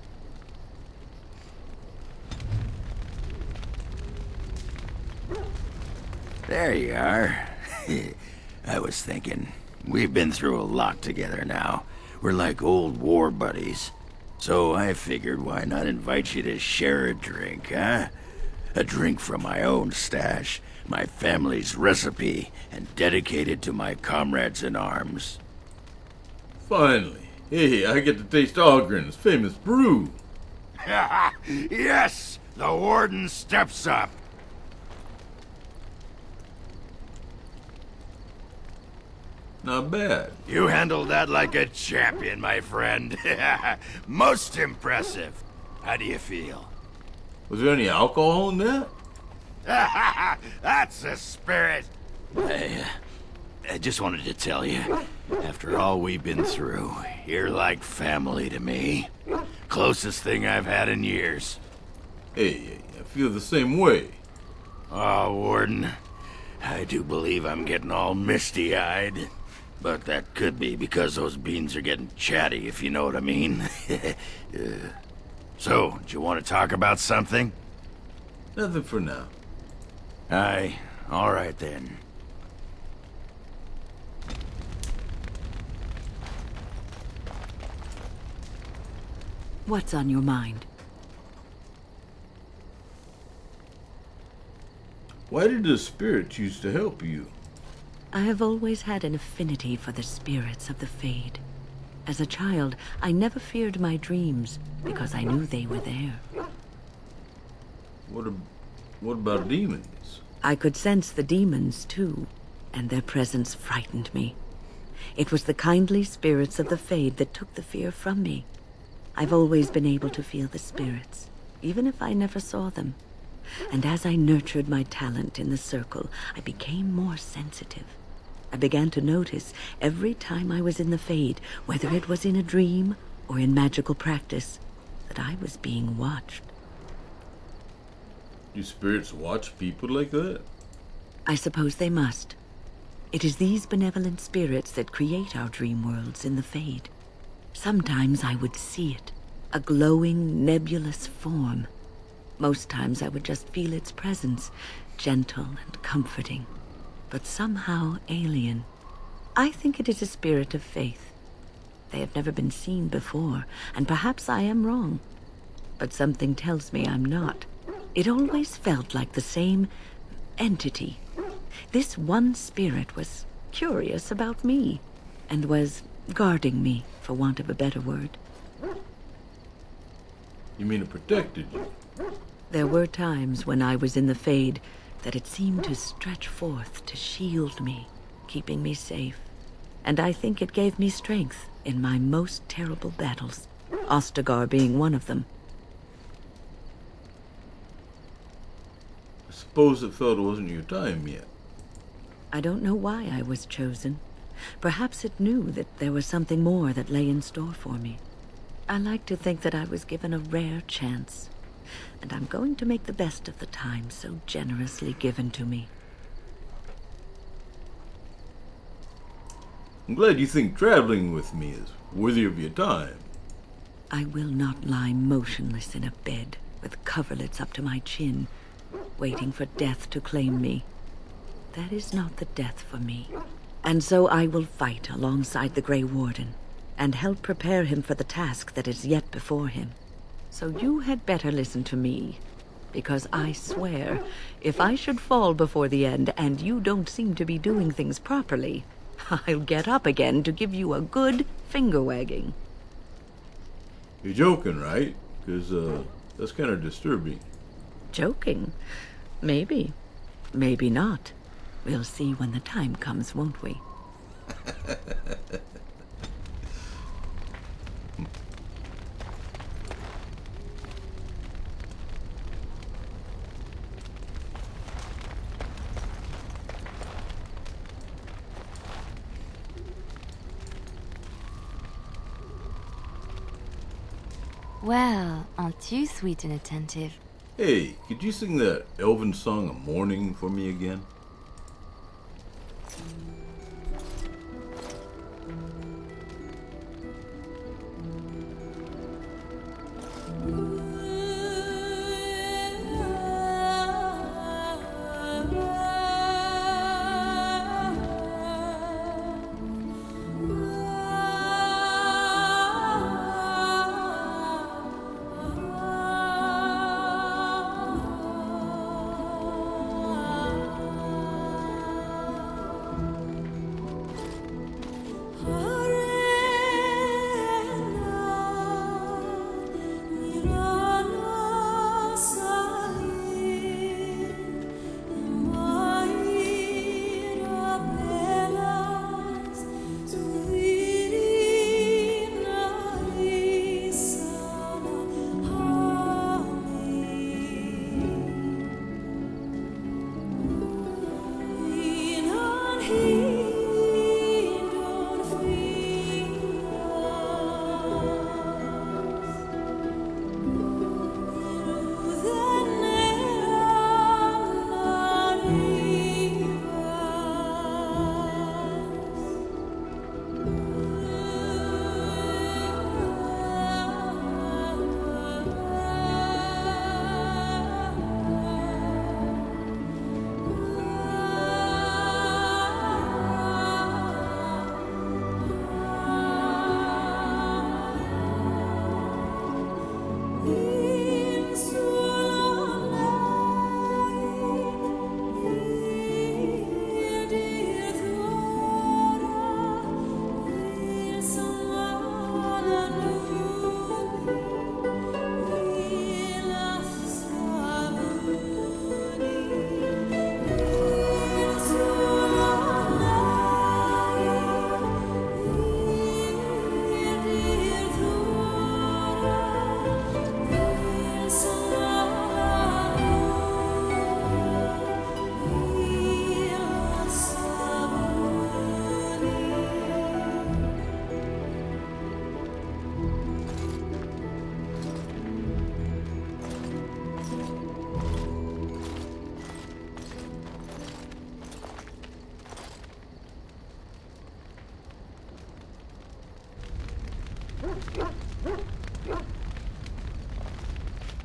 There you are. I was thinking, we've been through a lot together now. We're like old war buddies. So I figured why not invite you to share a drink, huh? A drink from my own stash, my family's recipe, and dedicated to my comrades in arms. Finally. Hey, I get to taste Ogren's famous brew. Yes! The Warden steps up. Not bad. You handled that like a champion, my friend. Most impressive. How do you feel? Was there any alcohol in that? That's the spirit. I just wanted to tell you, after all we've been through, you're like family to me. Closest thing I've had in years. Hey, I feel the same way. Oh, Warden, I do believe I'm getting all misty-eyed. But that could be because those beans are getting chatty, if you know what I mean. So, do you want to talk about something? Nothing for now. Aye, all right then. What's on your mind? Why did the spirit choose to help you? I have always had an affinity for the spirits of the Fade. As a child, I never feared my dreams because I knew they were there. What about demons? I could sense the demons, too, and their presence frightened me. It was the kindly spirits of the Fade that took the fear from me. I've always been able to feel the spirits, even if I never saw them. And as I nurtured my talent in the circle, I became more sensitive. I began to notice every time I was in the Fade, whether it was in a dream or in magical practice, that I was being watched. Do spirits watch people like that? I suppose they must. It is these benevolent spirits that create our dream worlds in the Fade. Sometimes I would see it, a glowing, nebulous form. Most times I would just feel its presence, gentle and comforting, but somehow alien. I think it is a spirit of faith. They have never been seen before, and perhaps I am wrong. But something tells me I'm not. It always felt like the same entity. This one spirit was curious about me, and was guarding me, for want of a better word. You mean it protected you? There were times when I was in the Fade that it seemed to stretch forth to shield me, keeping me safe. And I think it gave me strength in my most terrible battles, Ostagar being one of them. I suppose it felt it wasn't your time yet. I don't know why I was chosen. Perhaps it knew that there was something more that lay in store for me. I like to think that I was given a rare chance, and I'm going to make the best of the time so generously given to me. I'm glad you think traveling with me is worthy of your time. I will not lie motionless in a bed with coverlets up to my chin, waiting for death to claim me. That is not the death for me. And so I will fight alongside the Grey Warden, and help prepare him for the task that is yet before him. So you had better listen to me. Because I swear, if I should fall before the end and you don't seem to be doing things properly, I'll get up again to give you a good finger-wagging. You're joking, right? Because, that's kind of disturbing. Joking? Maybe. Maybe not. We'll see when the time comes, won't we? Well, aren't you sweet and attentive? Hey, could you sing that elven song of morning for me again?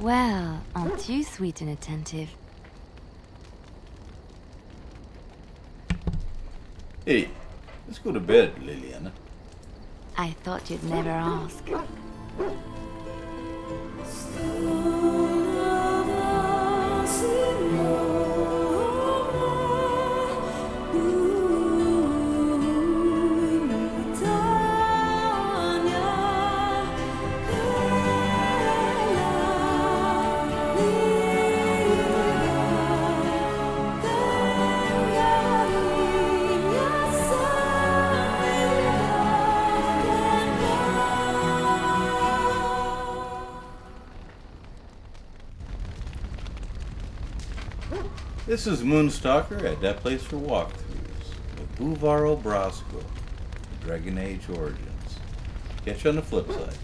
Well, aren't you sweet and attentive? Hey, let's go to bed, Liliana. I thought you'd never ask. This is Moonstalker at that place for walkthroughs with Buulvarl, the Dragon Age Origins. Catch you on the flip side.